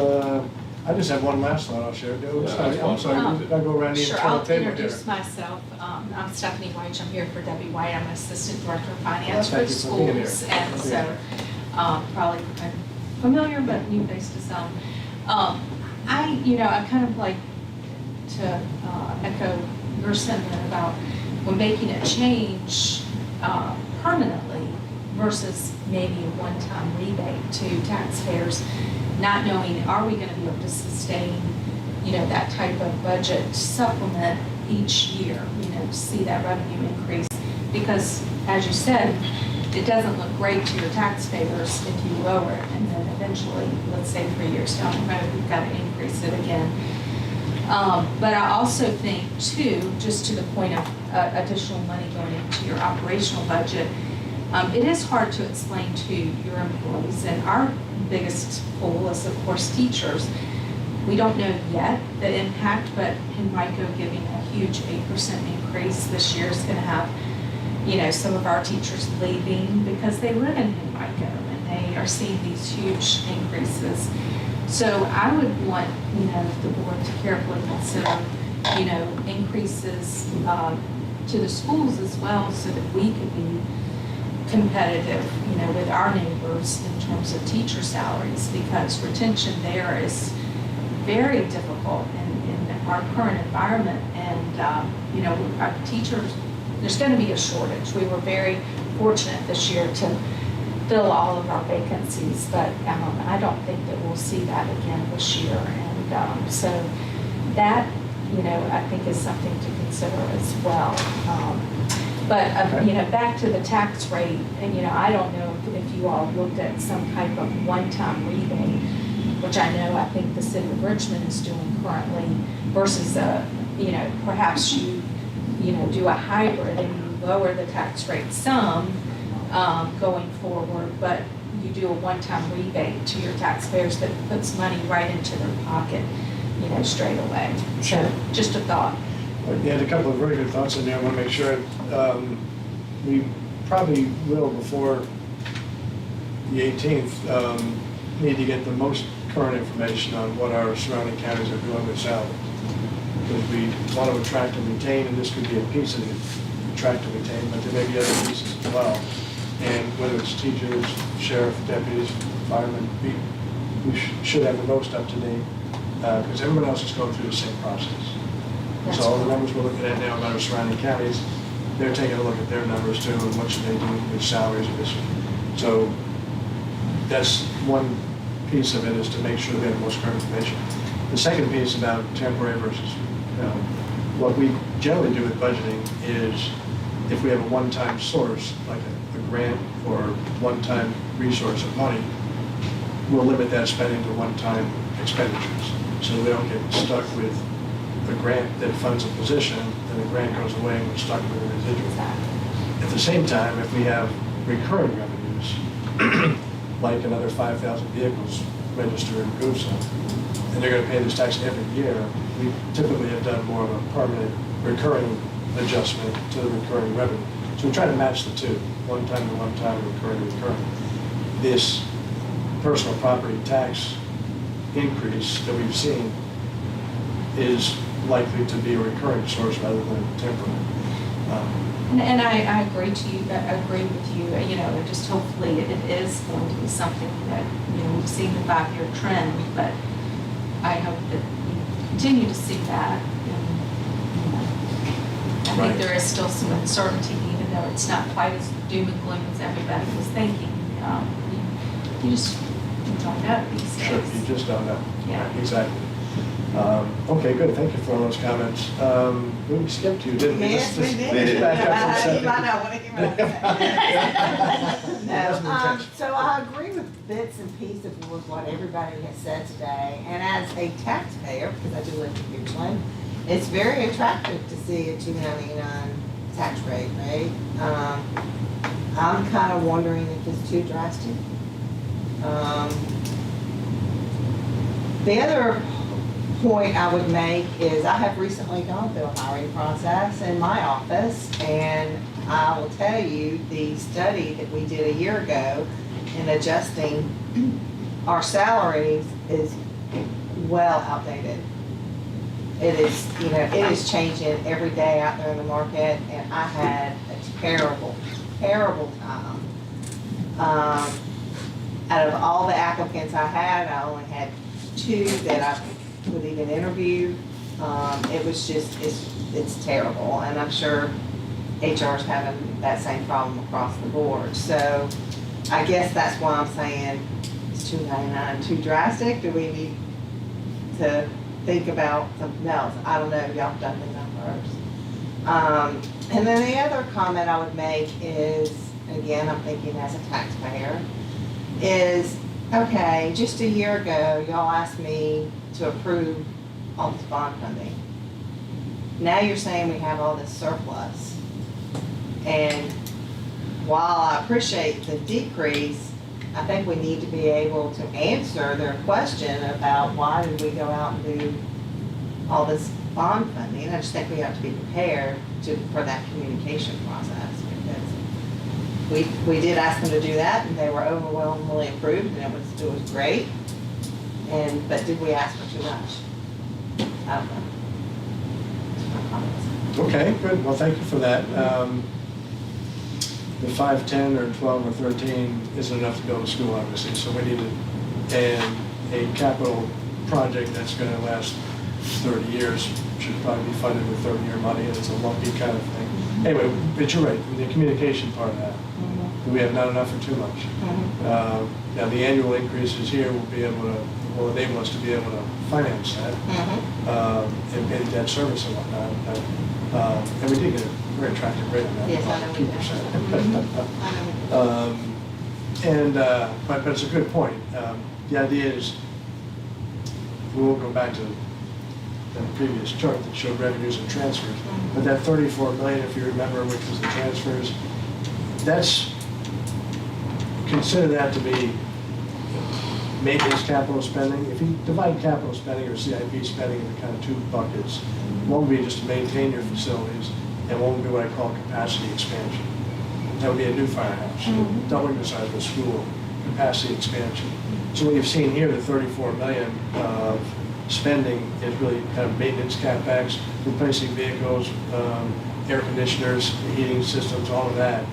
I just have one last thought I'll share. I'm sorry, I'll go around the Sure, entire I'll table here. introduce myself. I'm Stephanie White. I'm here for Debbie White. I'm Assistant Director of Finance for Thank you for being here. schools. And Thank so, probably familiar, but new face to some. I kind of like to echo your sentiment about when making a change permanently versus maybe a one-time rebate to taxpayers, not knowing, are we gonna be able to sustain, that type of budget supplement each year, to see that revenue increase? Because, as you said, it doesn't look great to your taxpayers if you lower it, and then eventually, let's say 3 years down the road, we've got to increase it again. But I also think too, just to the point of additional money going into your operational budget, it is hard to explain to your employees, and our biggest pool is of course teachers. We don't know yet the impact, but Henrico giving a huge 8% increase this year is going to have, some of our teachers leaving because they live in Henrico and they are seeing these huge increases. So I would want, the board to carefully consider, increases to the schools as well, so that we could be competitive, with our neighbors in terms of teacher salaries, because retention there is very difficult in our current environment. And, our teachers, there's going to be a shortage. We were very fortunate this year to fill all of our vacancies, but I don't think that we'll see that again this year. And so that, I think is something to consider as well. But back to the tax rate, and I don't know if you all looked at some type of one-time rebate, which I think the city of Richmond is doing currently, versus perhaps you do a hybrid and you lower the tax rate some going forward, but you do a one-time rebate to your taxpayers that puts money right into their pocket, straight away. Sure. So just a thought. You had a couple of very good thoughts in there. I want to make sure we probably will, before the 18th, need to get the most current information on what our surrounding counties are doing with salary. Because we want to attract and retain, and this could be a piece of it, attract and retain, but there may be other pieces as well. And whether it's teachers, sheriff, deputies, firemen, we should have the most up to date, because everyone else is going through the same process. That's So all the right. numbers we're looking at now about our surrounding counties, they're taking a look at their numbers too, and what should they do with salaries of this. So that's one piece of it, is to make sure we have the most current information. The second piece about temporary versus, what we generally do with budgeting is, if we have a one-time source, like a grant or one-time resource of money, we'll limit that spending to one-time expenditures, so we don't get stuck with a grant that funds a position, and the grant goes away and we're stuck with a residual. At the same time, if we have recurring revenues, like another 5,000 vehicles registered in GUSA, and they're going to pay this tax every year, we typically have done more of a permanent recurring adjustment to the recurring revenue. So we try to match the two, one time to one time, recurring to recurring. This personal property tax increase that we've seen is likely to be a recurring source rather than temporary. And I agree with you, and just hopefully it is going to be something that, we've seen the 5-year trend, but I hope that we continue to see that. And, I Right. think there is still some uncertainty, even though it's not quite as doom and gloom as everybody was thinking. You just don't know these days. Sure, you just don't know. Yeah. Exactly. Okay, good, thank you for all those comments. We skipped you, didn't we? Yes, we Let's- did. let's back up for a You might second. not want to hear what That's I'm my saying. intention. So I agree with bits and pieces with what everybody has said today. And as a taxpayer, because I do live in Goochland, it's very attractive to see a 299 tax rate, right? I'm kind of wondering if it's too drastic. The other point I would make is I have recently gone through a hiring process in my office, and I will tell you, the study that we did a year ago in adjusting our salaries is well outdated. It is, it is changing every day out there in the market, and I had a terrible, terrible time. Out of all the applicants I had, I only had 2 that I would even interview. It was just, it's terrible, and I'm sure HR's having that same problem across the board. So I guess that's why I'm saying, is 299 too drastic? Do we need to think about something else? I don't know, y'all have done the numbers. And then the other comment I would make is, again, I'm thinking as a taxpayer, is, okay, just a year ago, y'all asked me to approve all this bond funding. Now you're saying we have all this surplus. And while I appreciate the decrease, I think we need to be able to answer their question about why did we go out and do all this bond funding. I just think we have to be prepared for that communication process, because we did ask them to do that, and they were overwhelmingly approved, and it was great. But did we ask for too much? I don't know. That's my comments. Okay, good, well, thank you for that. The 5, 10, or 12, or 13 isn't enough to build a school, obviously, so we need and a capital project that's gonna last 30 years should probably be funded with 30-year money, and it's a lumpy kind of thing. Anyway, but you're right, the communication part of that, do we have not enough or too much? Now, the annual increases here will enable us to be able to finance that, and pay the debt service and whatnot. And we did get a very attractive rate on that. Yes, I know we did. 2%. But it's a good point. The idea is, we won't go back to the previous chart that showed revenues and transfers, but that 34 million, if you remember, which was the transfers, consider that to be maintenance capital spending. If you divide capital spending or CIP spending into kind of 2 buckets, one would be just to maintain your facilities, and one would be what I call capacity expansion. That would be a new firehouse, doubling the size of a school, capacity expansion. So what you've seen here, the 34 million of spending is really kind of maintenance CapEx, replacing vehicles, air conditioners, heating systems, all of that.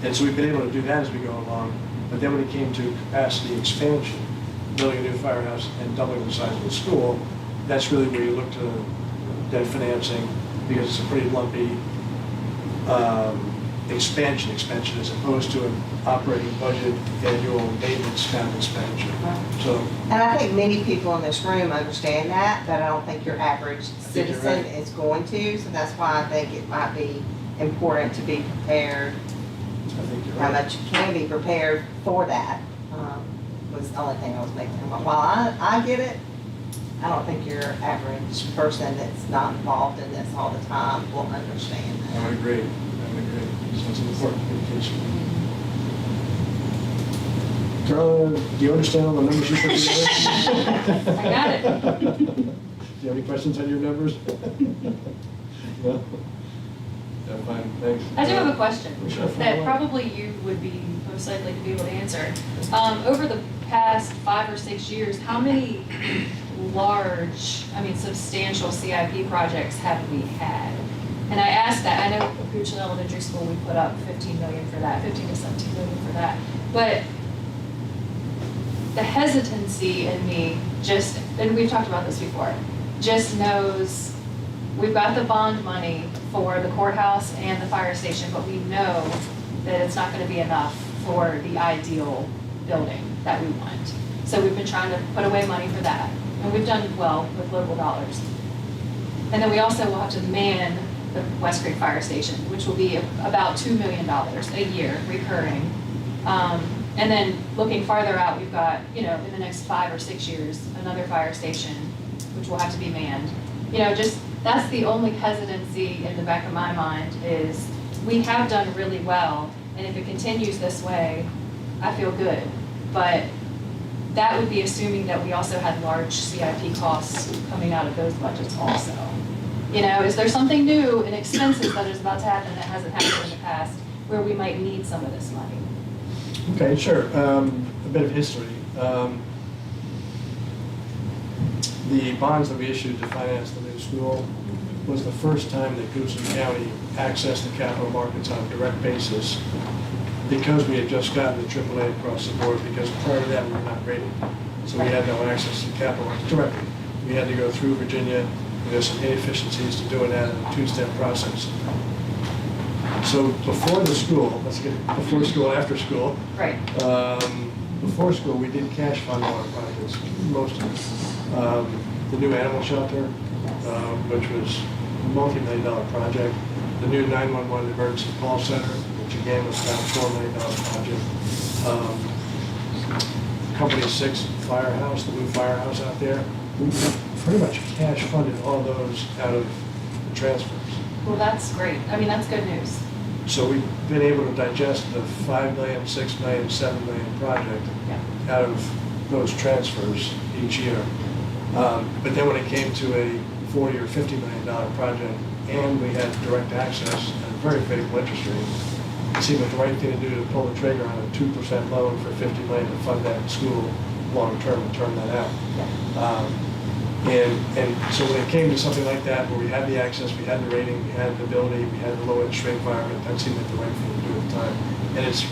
And so we've been able to do that as we go along. But then when it came to capacity expansion, building a new firehouse and doubling the size of the school, that's really where you look to debt financing, because it's a pretty lumpy expansion as opposed to an operating budget annual maintenance kind of expansion. So, And I think many people in this room understand that, but I don't think your average think you're citizen right. is going to. So that's why I think it might be important to be prepared. I think you're How right. much you can be prepared for that was the only thing I was making. While I get it, I don't think your average person that's not involved in this all the time will understand that. I would agree. So it's an important communication. Carla, do you understand all the numbers you put together? I got it. Do you have any questions on your numbers? No? Yeah, fine, thanks. I do have a question Sure, fire that away. probably you would be most likely to be able to answer. Over the past 5 or 6 years, how many substantial CIP projects have we had? And I asked that, I know at Goochland Elementary School, we put up 15 million for that, 15 to 17 million for that. But the hesitancy in me just, and we've talked about this before, just knows we've got the bond money for the courthouse and the fire station, but we know that it's not gonna be enough for the ideal building that we want. So we've been trying to put away money for that. and we've done well with local dollars. And then we also will have to man the West Creek Fire Station, which will be about $2 million a year recurring. And then looking farther out, we've got, in the next 5 or 6 years, another fire station, which will have to be manned. Just, that's the only hesitancy in the back of my mind is we have done really well, and if it continues this way, I feel good. But that would be assuming that we also had large CIP costs coming out of those budgets also. Is there something new and expenses that is about to happen that hasn't happened in the past where we might need some of this money? Okay, sure. A bit of history. The bonds that we issued to finance the new school was the first time that Goochland County accessed the capital markets on a direct basis because we had just gotten the AAA across the board, because prior to that we were not rated. So we had no access to capital markets directly. We had to go through Virginia, and there's some inefficiencies to doing that in a two-step process. So before the school, let's get before school, after school. Right. Before school, we did cash fund all our projects, most of them. The new animal shelter, which was a multi-million-dollar project. The new 911 emergency call center, which again was about a $4 million project. Company 6 firehouse, the new firehouse out there. We pretty much cash funded all those out of the transfers. Well, that's great. I mean, that's good news. So we've been able to digest the $5 million, $6 million, $7 million project Yeah. out of those transfers each year. But then when it came to a $40 or $50 million project, and we had direct access and a very favorable interest rate, it seemed like the right thing to do to pull the trigger on a 2% loan for $50 million to fund that school long term and turn that out. And so when it came to something like that, where we had the access, we had the rating, we had the ability, we had the low interest rate environment, that seemed like the right thing to do at the time. And it's,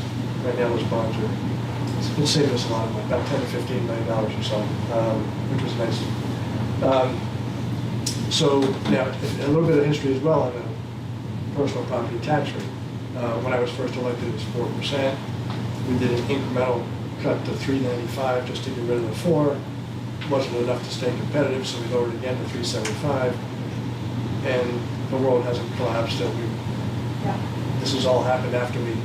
right now those bonds are, it's saved us a lot of money, about $10 to $15 million or so, which was nice. So now, a little bit of history as well on the personal property tax rate. When I was first elected, it was 4%. We did an incremental cut to $3.95 just to get rid of the 4. Wasn't enough to stay competitive, so we lowered it again to $3.75. And the world hasn't collapsed. And this has all happened after we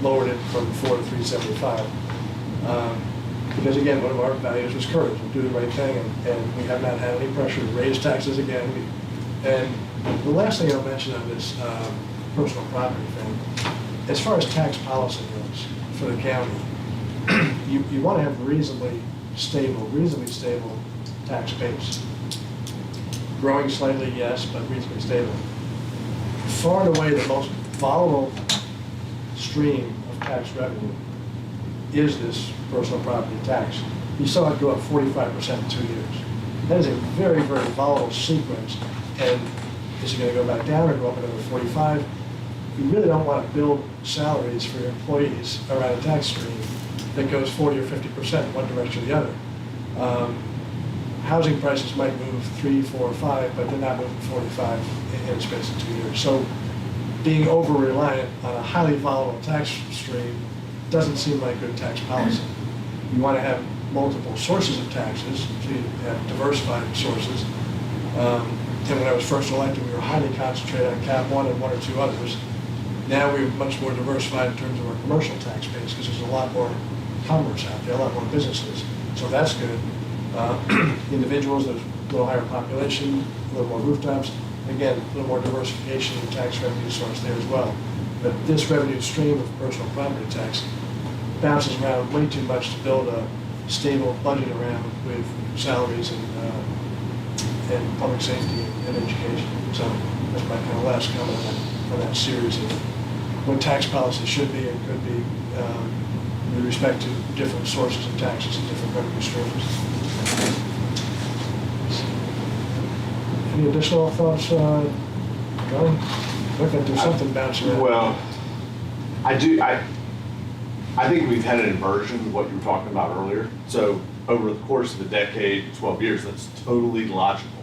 lowered it from 4 to $3.75. Because again, one of our values was courage. We do the right thing, and we have not had any pressure to raise taxes again. And the last thing I'll mention on this personal property thing, as far as tax policy goes for the county, you want to have reasonably stable tax base. Growing slightly, yes, but reasonably stable. Far and away the most volatile stream of tax revenue is this personal property tax. You saw it go up 45% in 2 years. That is a very, very volatile sequence. And is it going to go back down or go up another 45? You really don't want to build salaries for your employees around a tax stream that goes 40 or 50% one direction or the other. Housing prices might move 3, 4, 5, but they're not moving 45 in a space of 2 years. So being over-reliant on a highly volatile tax stream doesn't seem like good tax policy. You want to have multiple sources of taxes, so you have diversified sources. And when I was first elected, we were highly concentrated on Cap 1 and 1 or 2 others. Now we're much more diversified in terms of our commercial tax base, because there's a lot more commerce out there, a lot more businesses. So that's good. Individuals, there's a little higher population, a little more rooftops. Again, a little more diversification in tax revenue source there as well. But this revenue stream of personal property tax bounces around way too much to build a stable budget around with salaries and public safety and education. So that's my kind of last comment on that series of what tax policy should be and could be with respect to different sources of taxes and different revenue streams. Any additional thoughts, John? Look at there's something bouncing around. Well, I think we've had an inversion of what you were talking about earlier. So over the course of a decade, 12 years, that's totally logical.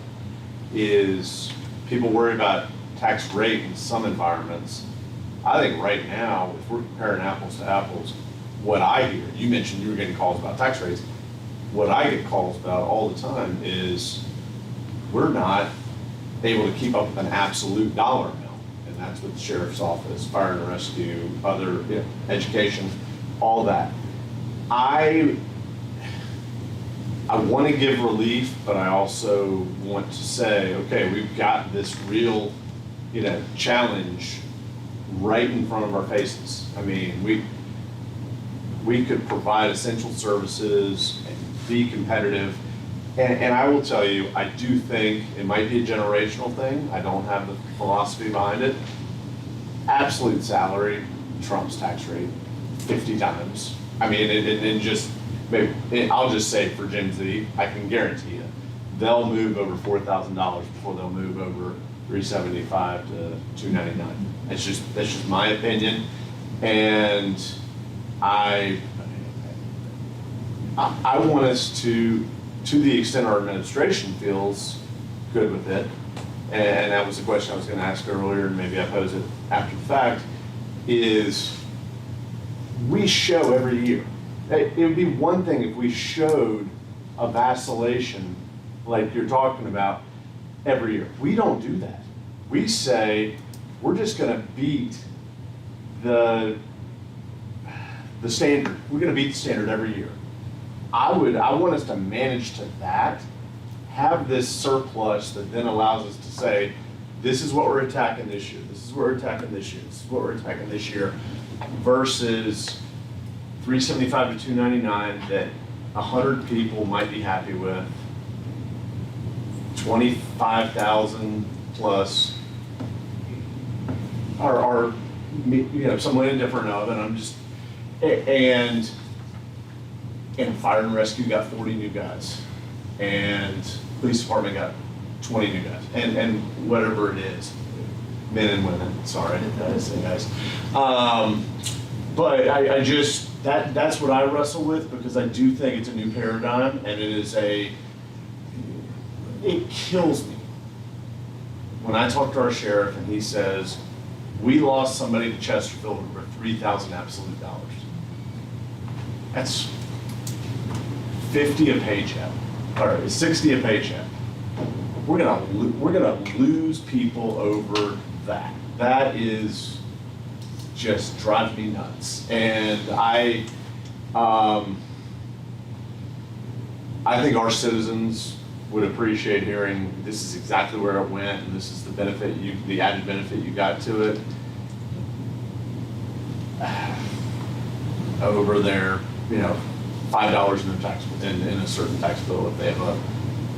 Is people worry about tax rate in some environments. I think right now, if we're comparing apples to apples, what I hear, you mentioned you were getting calls about tax rates. what I get calls about all the time is we're not able to keep up with an absolute dollar amount. And that's with the sheriff's office, fire and rescue, other, education, all that. I want to give relief, but I also want to say, okay, we've got this real, challenge right in front of our faces. I mean, we could provide essential services and be competitive. And I will tell you, I do think it might be a generational thing. I don't have the philosophy behind it. Absolute salary trumps tax rate 50 times. I mean, it just, maybe, I'll just say for Gen Z, I can guarantee you, they'll move over $4,000 before they'll move over $375 to $299. That's just my opinion. And I want us to the extent our administration feels good with it, and that was the question I was going to ask earlier, and maybe I pose it after the fact, is we show every year. It would be one thing if we showed a vacillation like you're talking about every year. We don't do that. We say we're just going to beat the standard. We're going to beat the standard every year. I want us to manage to that, have this surplus that then allows us to say, this is what we're attacking this year, this is what we're attacking this year, this is what we're attacking this year, versus 375 to 299 that 100 people might be happy with, 25,000 plus are somewhat indifferent of, and I'm just, and fire and rescue got 40 new guys, and police department got 20 new guys, and whatever it is, men and women, sorry, I say guys. But I just, that's what I wrestle with, because I do think it's a new paradigm, and it kills me when I talk to our sheriff and he says, we lost somebody to Chesterfield for $3,000 absolute dollars. That's 50 a paycheck, or 60 a paycheck. We're gonna lose people over that. That is just drives me nuts. And I think our citizens would appreciate hearing this is exactly where it went, and this is the benefit the added benefit you got to it. Over there, $5 in their tax in a certain tax bill if they have a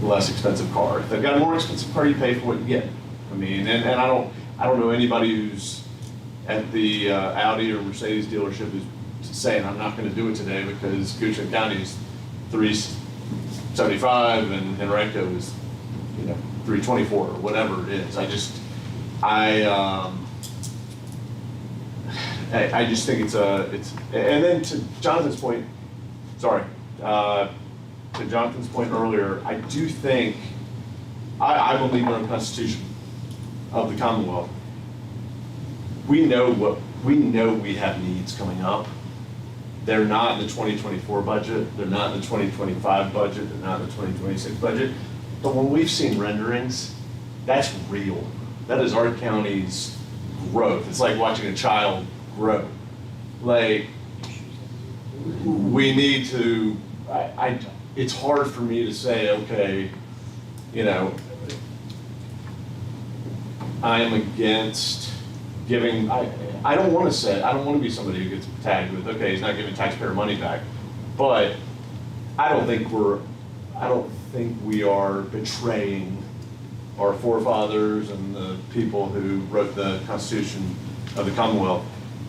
less expensive car. If they've got a more expensive car, you pay for what you get. I mean, and I don't know anybody who's at the Audi or Mercedes dealership who's saying I'm not going to do it today because Goochland County is $375 and Henrico is 324 or whatever it is. I just think it's and then to Jonathan's point. Sorry, to Jonathan's point earlier, I do think, I believe in the Constitution of the Commonwealth. We know we have needs coming up. They're not in the 2024 budget, they're not in the 2025 budget, they're not in the 2026 budget. But when we've seen renderings, that's real. That is our county's growth. It's like watching a child grow. Like, we need to, it's hard for me to say, okay, I am against giving, I don't want to be somebody who gets tagged with, okay, he's not giving taxpayer money back. But I don't think we are betraying our forefathers and the people who wrote the Constitution of the Commonwealth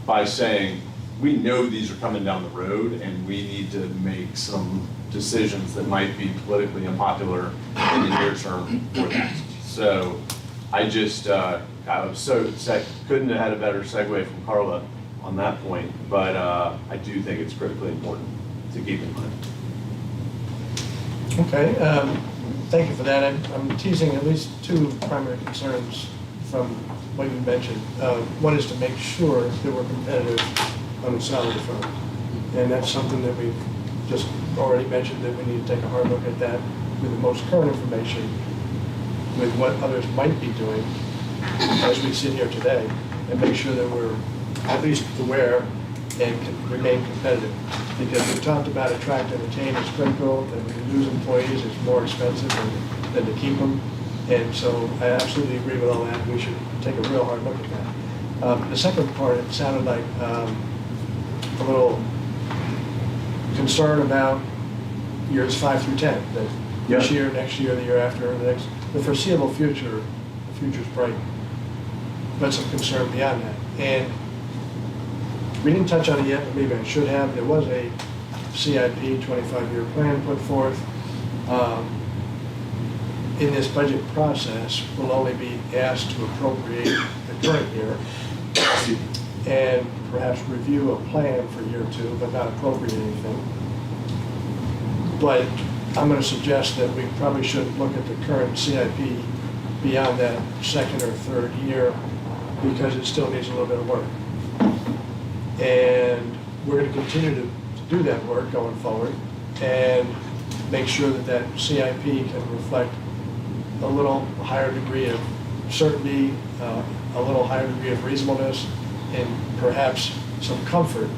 by saying, we know these are coming down the road and we need to make some decisions that might be politically unpopular in the near term for that. So I just, I was couldn't have had a better segue from Carla on that point, but I do think it's critically important to keep in mind. Okay, thank you for that. I'm teasing at least two primary concerns from what you mentioned. One is to make sure that we're competitive on the salary front. And that's something that we've just already mentioned that we need to take a hard look at that with the most current information, with what others might be doing as we sit here today, and make sure that we're at least aware and can remain competitive. Because we talked about attract and retain is critical, and when you lose employees, it's more expensive than to keep them. And so I absolutely agree with all that. We should take a real hard look at that. The second part, it sounded like a little concern about years 5 through 10, that this year, next year, the year after, the foreseeable future, the future's bright, but some concern beyond that. And we didn't touch on it yet, but maybe I should have. There was a CIP 25-year plan put forth. In this budget process, we'll only be asked to appropriate the current year and perhaps review a plan for year 2, but not appropriate anything. But I'm going to suggest that we probably should look at the current CIP beyond that second or third year, because it still needs a little bit of work. And we're going to continue to do that work going forward and make sure that that CIP can reflect a little higher degree of certainty, a little higher degree of reasonableness, and perhaps some comfort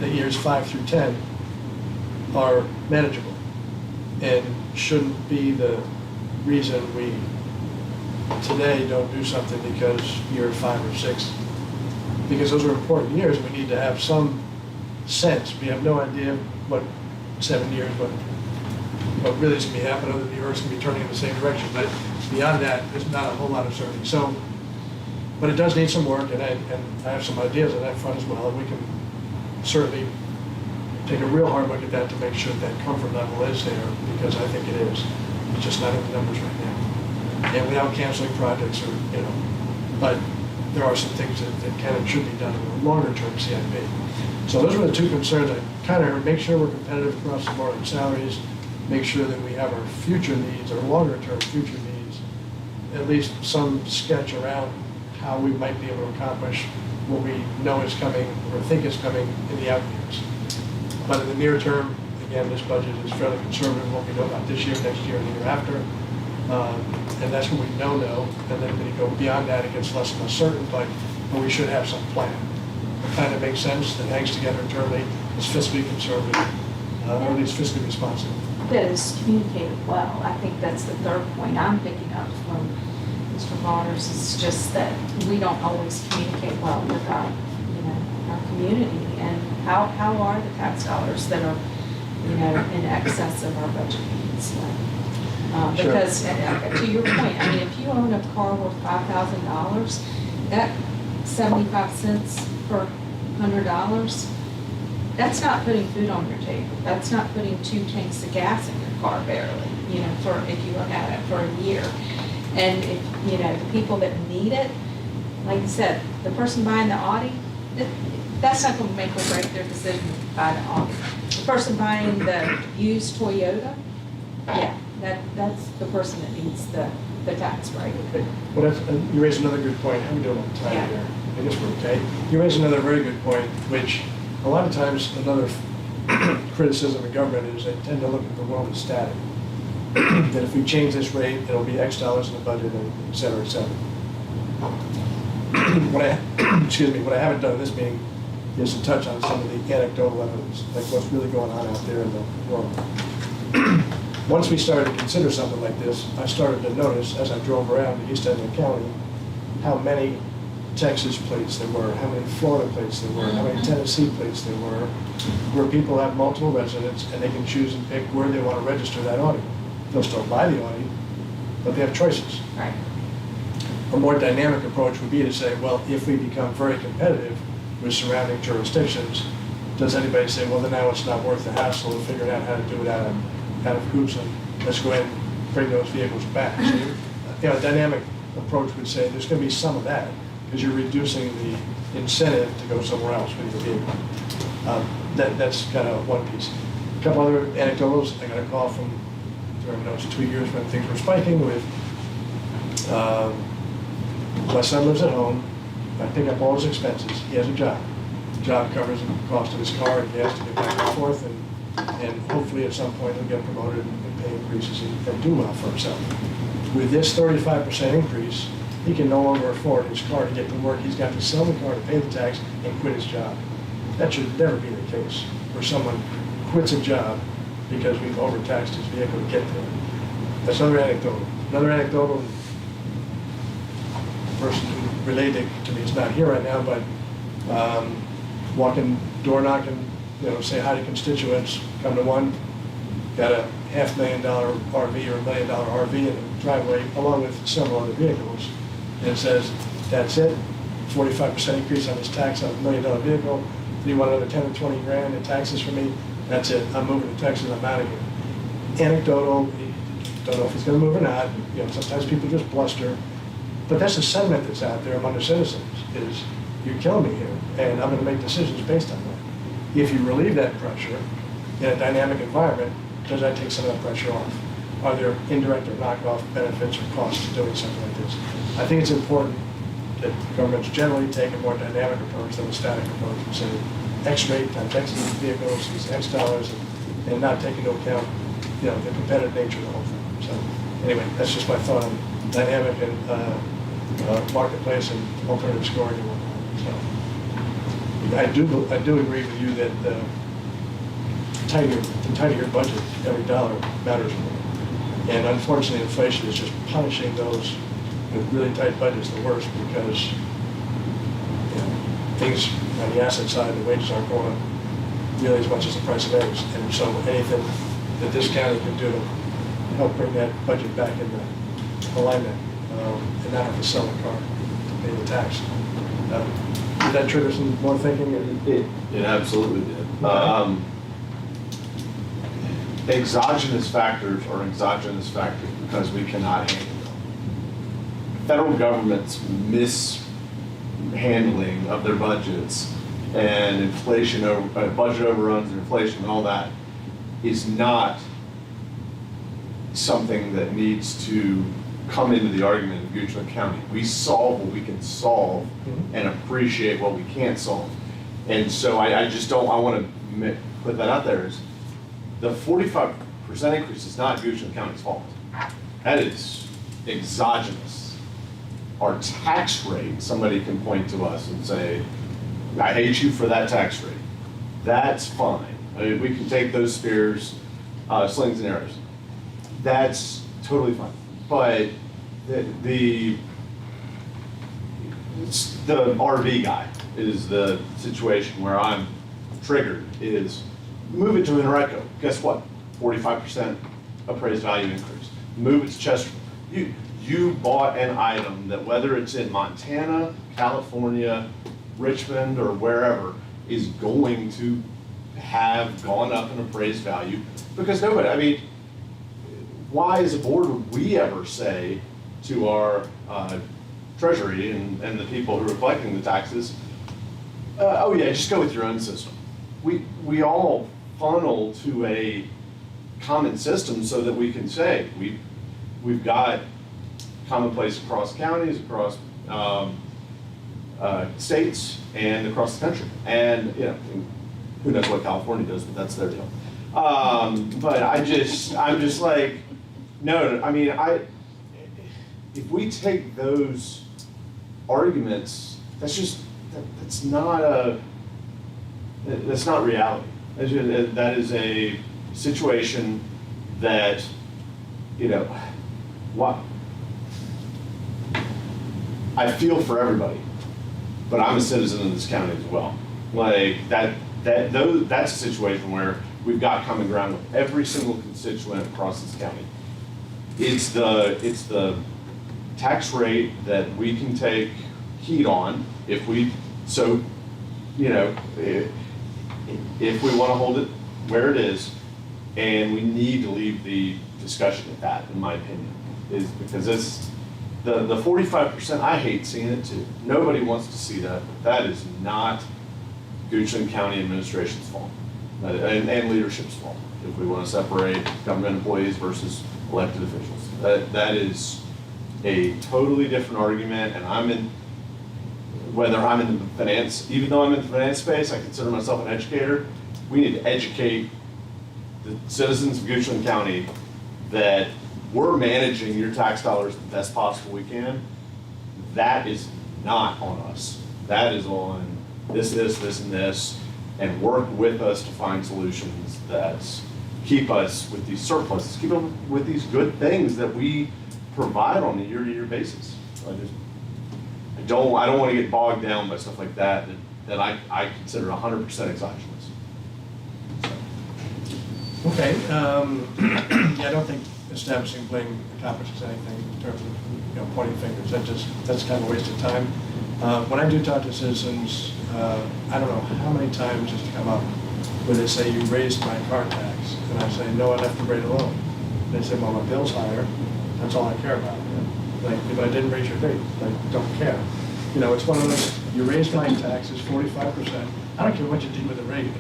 that years 5 through 10 are manageable and shouldn't be the reason we today don't do something because year 5 or 6, because those are important years. We need to have some sense. We have no idea what 7 years, what really is going to be happening, other than the Earth's going to be turning in the same direction. But beyond that, there's not a whole lot of certainty. So, but it does need some work, and I have some ideas on that front as well, and we can certainly take a real hard look at that to make sure that comfort level is there, because I think it is. It's just not in the numbers right now. And without canceling projects, or but there are some things that can and should be done in a longer term CIP. So those were the two concerns. I kind of heard, make sure we're competitive across the board on salaries, make sure that we have our future needs, our longer term future needs, at least some sketch around how we might be able to accomplish what we know is coming or think is coming in the out years. But in the near term, again, this budget is fairly conservative, what we know about this year, next year, and the year after. And that's what we know, and then when you go beyond that, it gets less and less certain, but we should have some plan. It kind of makes sense, that hangs together internally, is fiscally conservative, or at least fiscally responsive. That is communicated well. I think that's the third point I'm picking up from Mr. Waters, is just that we don't always communicate well with our, our community, and how are the tax dollars that are, in excess of our budget needs. Sure. Because to your point, I mean, if you own a car worth $5,000, that 75 cents per $100, that's not putting food on your table. That's not putting 2 tanks of gas in your car barely, for if you look at it for a year. And if, the people that need it, like you said, the person buying the Audi, that's not going to make or break their decision to buy the Audi. The person buying the used Toyota, yeah, that's the person that needs the tax break. Okay. Well, you raised another good point. How are we doing on time Yeah. here? I guess we're okay. You raised another very good point, which a lot of times another criticism of government is they tend to look at the world as static. That if we change this rate, it'll be X dollars in the budget, and et cetera, et cetera. What I haven't done in this meeting is to touch on some of the anecdotal evidence, like what's really going on out there in the world. Once we started to consider something like this, I started to notice, as I drove around the East End of the county, how many Texas plates there were, how many Florida plates there were, how many Tennessee plates there were, where people have multiple residents and they can choose and pick where they want to register that Audi. They'll still buy the Audi, but they have choices. Right. A more dynamic approach would be to say, well, if we become very competitive with surrounding jurisdictions, does anybody say, well, then now it's not worth the hassle of figuring out how to do it out of hoops, and let's go ahead and bring those vehicles back. So, a dynamic approach would say there's going to be some of that, because you're reducing the incentive to go somewhere else with your vehicle. That's kind of one piece. A couple other anecdotes. I got a call from, I don't know, it's 2 years when things were spiking with, my son lives at home. I pick up all his expenses. He has a job. The job covers the cost of his car and gas to get back and forth, and And hopefully at some point he'll get promoted and pay increases and do well for himself. With this 35% increase, he can no longer afford his car to get to work. He's got to sell the car to pay the tax and quit his job. That should never be the case, where someone quits a job because we've overtaxed his vehicle to get there. That's another anecdotal. Another anecdotal, the person who relayed it to me is not here right now, but walking, door knocking, say hi to constituents, come to one, got a $500,000 RV or $1 million RV in the driveway, along with several other vehicles. And it says, that's it, 45% increase on his tax on a $1 million vehicle. Do you want another 10 or 20 grand in taxes from me? That's it, I'm moving to Texas, I'm out of here. Anecdotal, don't know if he's gonna move or not, sometimes people just bluster. But that's the sentiment that's out there among the citizens, is you're killing me here, and I'm gonna make decisions based on that. If you relieve that pressure in a dynamic environment, does that take some of that pressure off? Are there indirect or knockoff benefits or costs to doing something like this? I think it's important that governments generally take a more dynamic approach than a static approach and say X rate times X vehicles is X dollars, and not take into account, the competitive nature of the whole thing. So anyway, that's just my thought on dynamic and marketplace and alternative scoring and whatnot. So I do agree with you that the tighter your budget, every dollar matters more. And unfortunately, inflation is just punishing those with really tight budgets the worst, because things on the asset side, the wages aren't going up nearly as much as the price of eggs. And so anything that this county can do to help bring that budget back into alignment, and not have to sell the car to pay the tax. Did that trigger some more thinking? It absolutely did. Exogenous factors are exogenous factors because we cannot handle them. Federal government's mishandling of their budgets and inflation, budget overruns and inflation and all that is not something that needs to come into the argument in Goochland County. We solve what we can solve and appreciate what we can't solve. And so I want to put that out there, is the 45% increase is not Goochland County's fault. That is exogenous. Our tax rate, somebody can point to us and say, I hate you for that tax rate. That's fine. I mean, we can take those spears, slings and arrows. That's totally fine. But the RV guy is the situation where I'm triggered, is move it to Intereco. Guess what? 45% appraised value increase. Move it to Chesterfield. You bought an item that, whether it's in Montana, California, Richmond, or wherever, is going to have gone up in appraised value, because nobody, I mean, why as a board would we ever say to our treasury and the people who are collecting the taxes, oh yeah, just go with your own system. We all funnel to a common system so that we can say we've got commonplace across counties, across states, and across the country. And who knows what California does, but that's their deal. But I'm just like, no, I mean, if we take those arguments, that's not reality. That is a situation that, what? I feel for everybody, but I'm a citizen of this county as well. Like that's a situation where we've got common ground with every single constituent across this county. It's the tax rate that we can take heat on if we if we want to hold it where it is, and we need to leave the discussion at that, in my opinion, is because it's the 45%, I hate seeing it too. Nobody wants to see that, but that is not Goochland County administration's fault and leadership's fault. If we want to separate government employees versus elected officials, that is a totally different argument. And whether I'm in the finance, even though I'm in the finance space, I consider myself an educator. We need to educate the citizens of Goochland County that we're managing your tax dollars the best possible we can, that is not on us. That is on this, and this, and work with us to find solutions that keep us with these surpluses, keep them with these good things that we provide on a year-to-year basis. I don't want to get bogged down by stuff like that I consider 100% exogenous. Okay, yeah, I don't think establishing blame accomplishes anything in terms of, pointing fingers. That's kind of a waste of time. When I do talk to citizens, I don't know how many times it's come up where they say, you raised my car tax. And I say, no, I left the rate alone. They say, well, my bill's higher. That's all I care about. Like, if I didn't raise your rate, like, don't care. It's one of those, you raised my taxes 45%. I don't care what you did with the rate.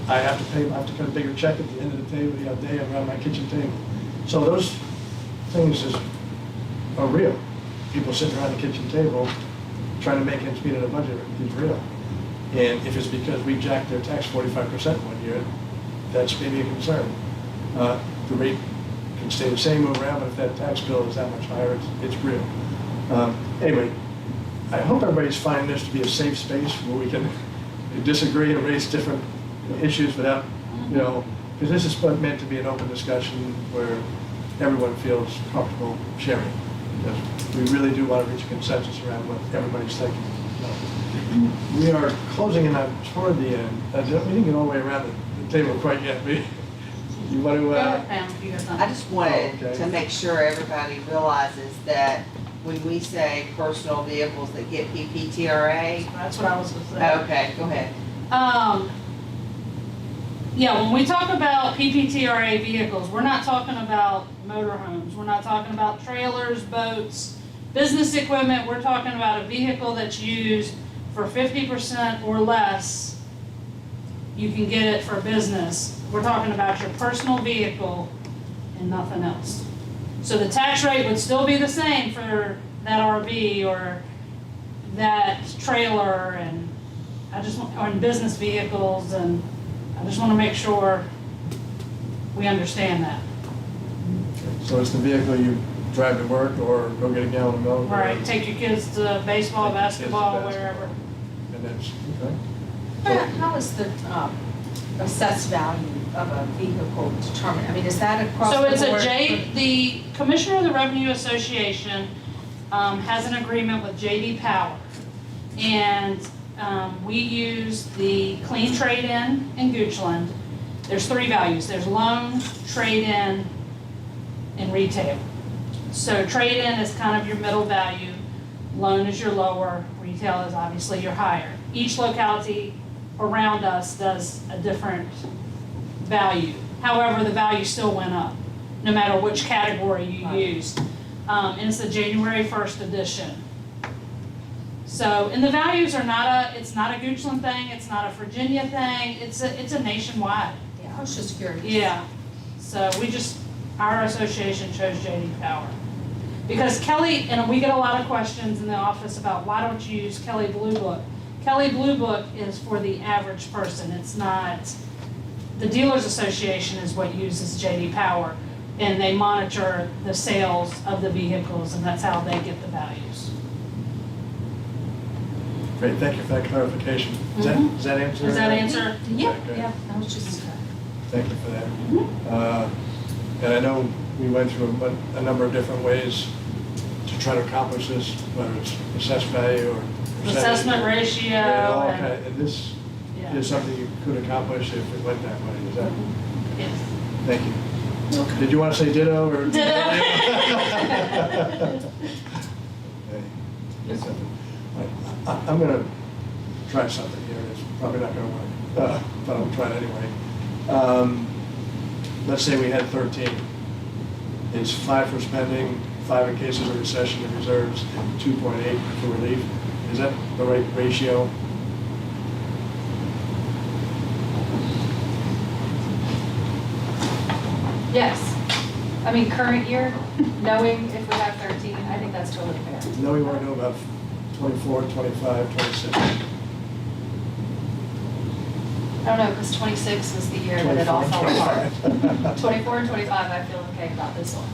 I have to cut a bigger check at the end of the table the other day around my kitchen table. So those things are real. People sitting around the kitchen table trying to make ends meet in a budget is real. And if it's because we jacked their tax 45% one year, that's maybe a concern. The rate can stay the same over around, but if that tax bill is that much higher, it's real. Anyway, I hope everybody's finding this to be a safe space where we can disagree and raise different issues without, because this is meant to be an open discussion where everyone feels comfortable sharing. Because we really do want to reach a consensus around what everybody's thinking. We are closing in on toward the end. We didn't get all the way around the table quite yet. You want to? I just wanted to make sure everybody realizes that when we say personal vehicles that get PPTRA. That's what I was gonna say. Okay, go ahead. Yeah, when we talk about PPTRA vehicles, we're not talking about motorhomes. We're not talking about trailers, boats, business equipment. We're talking about a vehicle that's used for 50% or less. You can get it for business. We're talking about your personal vehicle and nothing else. So the tax rate would still be the same for that RV or that trailer, and on business vehicles, and I just want to make sure we understand that. So it's the vehicle you drive to work or go get a gallon of milk? Right, take your kids to baseball, Take your kids to basketball, basketball. wherever. And that's, okay. How is the assessed value of a vehicle determined? I mean, is that across the So board? it's the Commissioner of the Revenue Association has an agreement with J.D. Power. And we use the clean trade-in in Goochland. There's 3 values. There's loan, trade-in, and retail. So trade-in is kind of your middle value. Loan is your lower. Retail is obviously your higher. Each locality around us does a different value. However, the value still went up, no matter which category you used. And it's the January 1st edition. So, and the values are it's not a Goochland thing, it's not a Virginia thing, it's a nationwide. Yeah, I was just curious. Yeah. So our association chose J.D. Power. Because Kelly, and we get a lot of questions in the office about why don't you use Kelly Blue Book? Kelly Blue Book is for the average person. It's not, the Dealers Association is what uses J.D. Power, and they monitor the sales of the vehicles, and that's how they get the values. Great, thank you for that clarification. Does that answer? Does that answer? Yeah, Okay. yeah, I was just. Thank you for that. And I know we went through a number of different ways to try to accomplish this, whether it's assessed value or percentage. Assessment ratio. And this Yeah. is something you could accomplish if it went that way, is that? Yes. Thank you. Did you want to say ditto or? Ditto. Okay. Yes, I'm going to try something here. It's probably not going to work, but I'll try it anyway. Let's say we had 13. It's 5 for spending, 5 in cases of recession and reserves, and 2.8 for relief. Is that the right ratio? Yes. I mean, current year, knowing if we have 13, I think that's totally fair. No, we want to know about 24, 25, 26. I don't know, because 26 was the year that it all fell apart. 24 and 25, I feel okay about this one.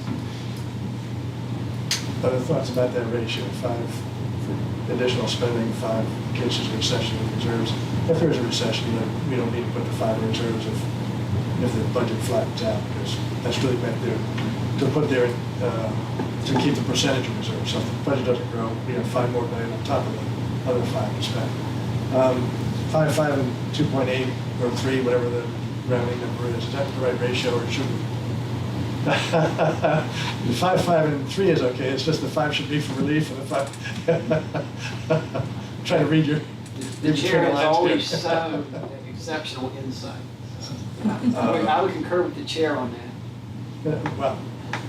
Other thoughts about that ratio, 5 for additional spending, 5 in case there's a recession in reserves. If there is a recession, then we don't need to put the 5 in reserves if the budget flattens out, because that's really meant there to put there to keep the percentage of reserves. So if the budget doesn't grow, we have $5 more million on top of the other 5 to spend. 5, 5, and 2.8 or 3, whatever the rounding number is that the right ratio, or should we? The 5, 5, and 3 is okay. It's just the 5 should be for relief, and the 5. I'm trying to read your. The chair has lines always here. shown exceptional insight. I would concur with the chair on that. Well,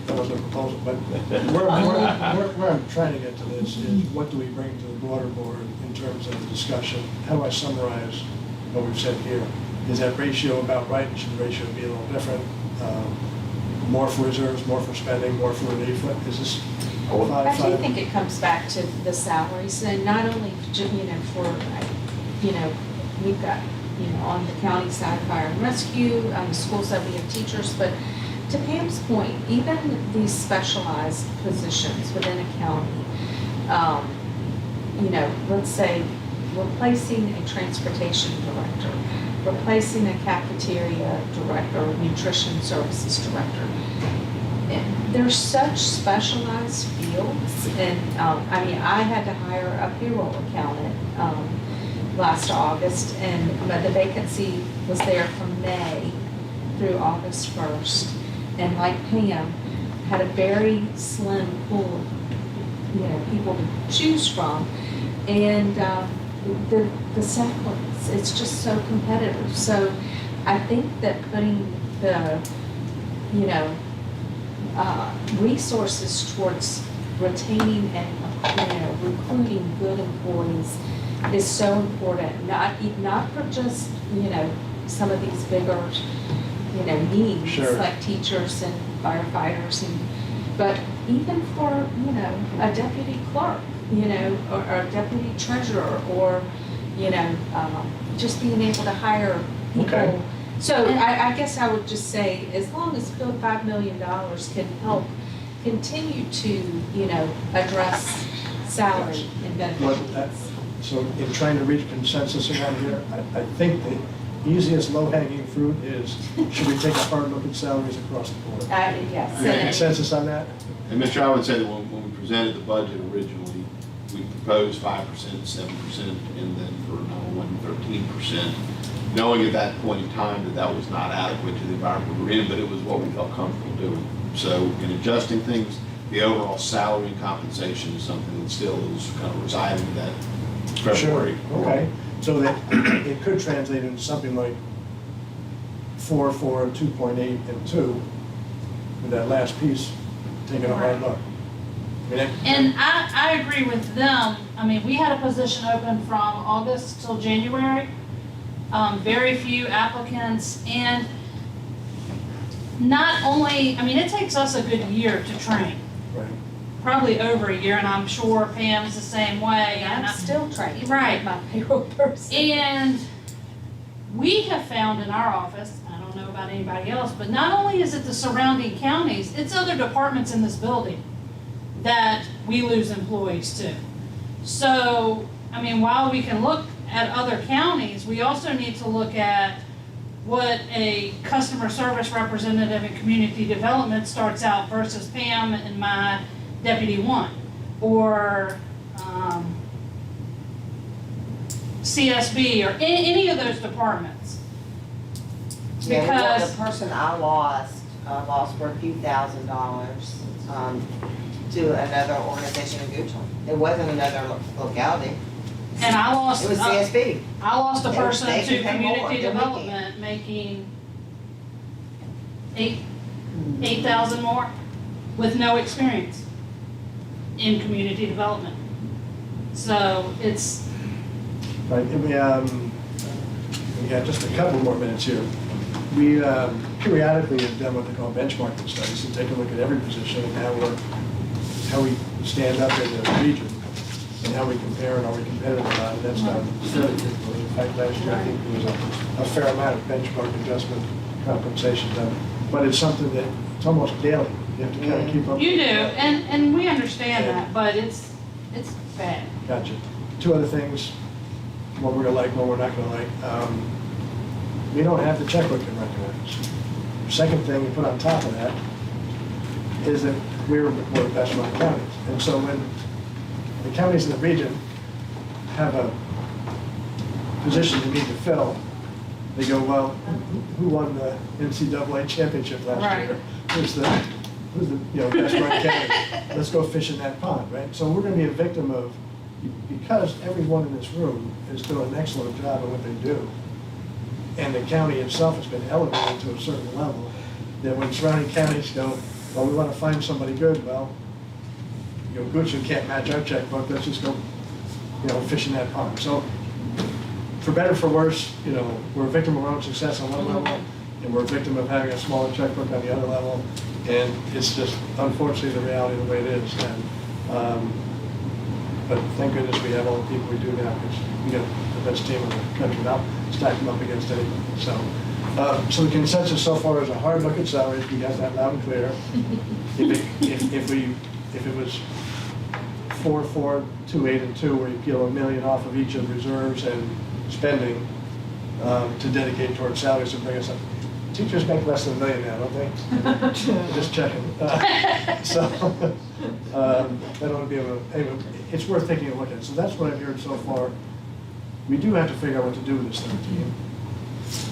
that wasn't a proposal, but where I'm trying to get to this is what do we bring to the broader board in terms of the discussion? How do I summarize what we've said here? Is that ratio about right? Should the ratio be a little different? More for reserves, more for spending, more for relief? What is this? 5, I do 5? think it comes back to the salaries, and not only, we've got, on the county side, fire and rescue, on the school side, we have teachers, but to Pam's point, even these specialized positions within a county, let's say replacing a transportation director, replacing a cafeteria director, or nutrition services director. They're such specialized fields, and I had to hire a payroll accountant last August, and the vacancy was there from May through August 1st. And like Pam, had a very slim pool of people to choose from, and the salaries, it's just so competitive. So I think that putting the resources towards retaining and recruiting good employees is so important. Not for just some of these bigger needs, Sure. like teachers and firefighters, but even for a deputy clerk, or a deputy treasurer, or just being able to hire people. Okay. So I guess I would just say, as long as $5 million can help continue to, address salary and benefits. So in trying to reach consensus around here, I think the easiest low-hanging fruit is, should we take a hard look at salaries across the board? Yes. Is there consensus on that? And Mr. I would say that when we presented the budget originally, we proposed 5%, 7%, and then for 13%, knowing at that point in time that was not adequate to the environment we were in, but it was what we felt comfortable doing. So in adjusting things, the overall salary and compensation is something that still is kind of residing in that February. Sure. Okay, so that it could translate into something like 4, 4, 2.8, and 2, with that last piece, taking a hard look. And I agree with them. We had a position open from August till January. Very few applicants, and not only, it takes us a good year to train. Right. Probably over a year, and I'm sure Pam's the same way. And I'm still training Right. my payroll person. And we have found in our office, I don't know about anybody else, but not only is it the surrounding counties, it's other departments in this building that we lose employees to. So, while we can look at other counties, we also need to look at what a customer service representative in community development starts out versus Pam and my deputy 1, or CSB, or any of those departments. Yeah, Because the person I lost for a few $1,000s to another organization in Goochland. It wasn't another locality. and I lost It was CSB. I lost a person They to can pay more community than we can. development making 8,000 more with no experience in community development. So it's, Right, and we got just a couple more minutes here. We periodically have done what they call benchmarking studies, and take a look at every position and how we stand up in the region. And and how we compare and are we competitive or not, and that's done fairly frequently. In fact, last year, I think there was a fair amount of benchmark adjustment compensation done. But it's something that, it's almost daily, you have to kind of keep up. You with do, that. and we understand that, but it's bad. Gotcha. Two other things, what we're gonna like, what we're not gonna like. We don't have the checkbook in recognize. Second thing you put on top of that is that we're the best run counties. And so when the counties in the region have a position they need to fill, they go, well, who won the NCAA championship last Right. year? Who's the best run county? Let's go fish in that pond, right? So we're gonna be a victim of, because everyone in this room is doing an excellent job at what they do, and the county itself has been elevated to a certain level, that when surrounding counties go, well, we want to find somebody good, well, Goodson can't match our checkbook, let's just go, fish in that pond. So, for better or for worse, we're a victim of our own success on one level, and we're a victim of having a smaller checkbook on the other level, and it's just unfortunately the reality of the way it is. And, but thank goodness we have all the people we do now, because we got the best team in the country now, stack them up against anybody. So the consensus so far is a hard look at salaries, we got that loud and clear. If it was 4, 4, 2, 8, and 2, where you peel $1 million off of each of reserves and spending to dedicate towards salaries to bring us up. Teachers make less than $1 million now, don't they? Just checking. So that ought to be able to, anyway, it's worth taking a look at. So that's what I've heard so far. We do have to figure out what to do with this 13.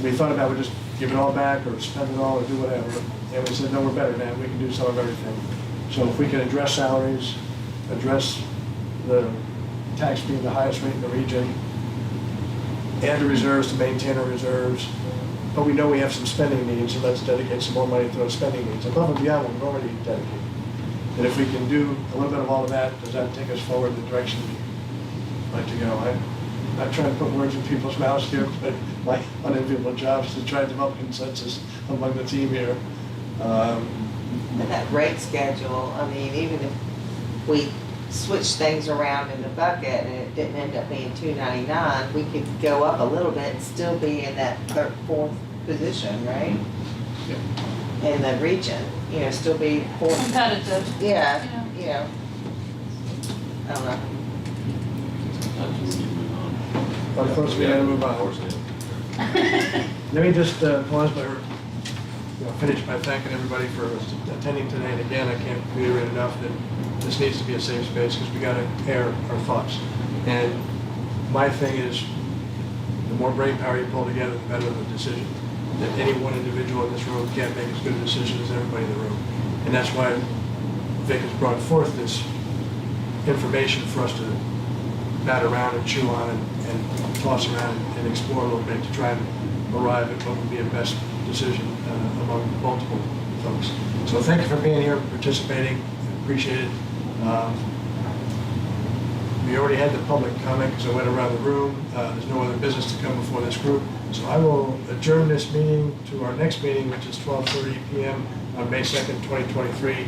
We thought about we just give it all back or spend it all or do whatever. And we said, no, we're better than that. We can do some of everything. So if we can address salaries, address the tax being the highest rate in the region, add the reserves to maintain our reserves, but we know we have some spending needs, so let's dedicate some more money to those spending needs, above and beyond what we've already dedicated. And if we can do a little bit of all of that, does that take us forward in the direction we'd like to go? I'm not trying to put words in people's mouths here, but my unenviable job is to try to develop consensus among the team here. And that rate schedule, I mean, even if we switch things around in the bucket and it didn't end up being $2.99, we could go up a little bit and still be in that third, fourth position, right? Yeah. In the region, still be fourth. Competitive. Yeah, I don't know. But of course, we gotta move on. Let me just pause by, finish by thanking everybody for attending today. And again, I can't reiterate enough that this needs to be a safe space because we gotta air our thoughts. And my thing is, the more brain power you pull together, the better the decision. That any one individual in this room can't make as good a decision as everybody in the room. And that's why Vic has brought forth this information for us to bat around and chew on and toss around and explore a little bit to try and arrive at what would be a best decision among multiple folks. So thank you for being here, participating, appreciate it. We already had the public comment because I went around the room. There's no other business to come before this group. So I will adjourn this meeting to our next meeting, which is 12:30 p.m. on May 2nd, 2023.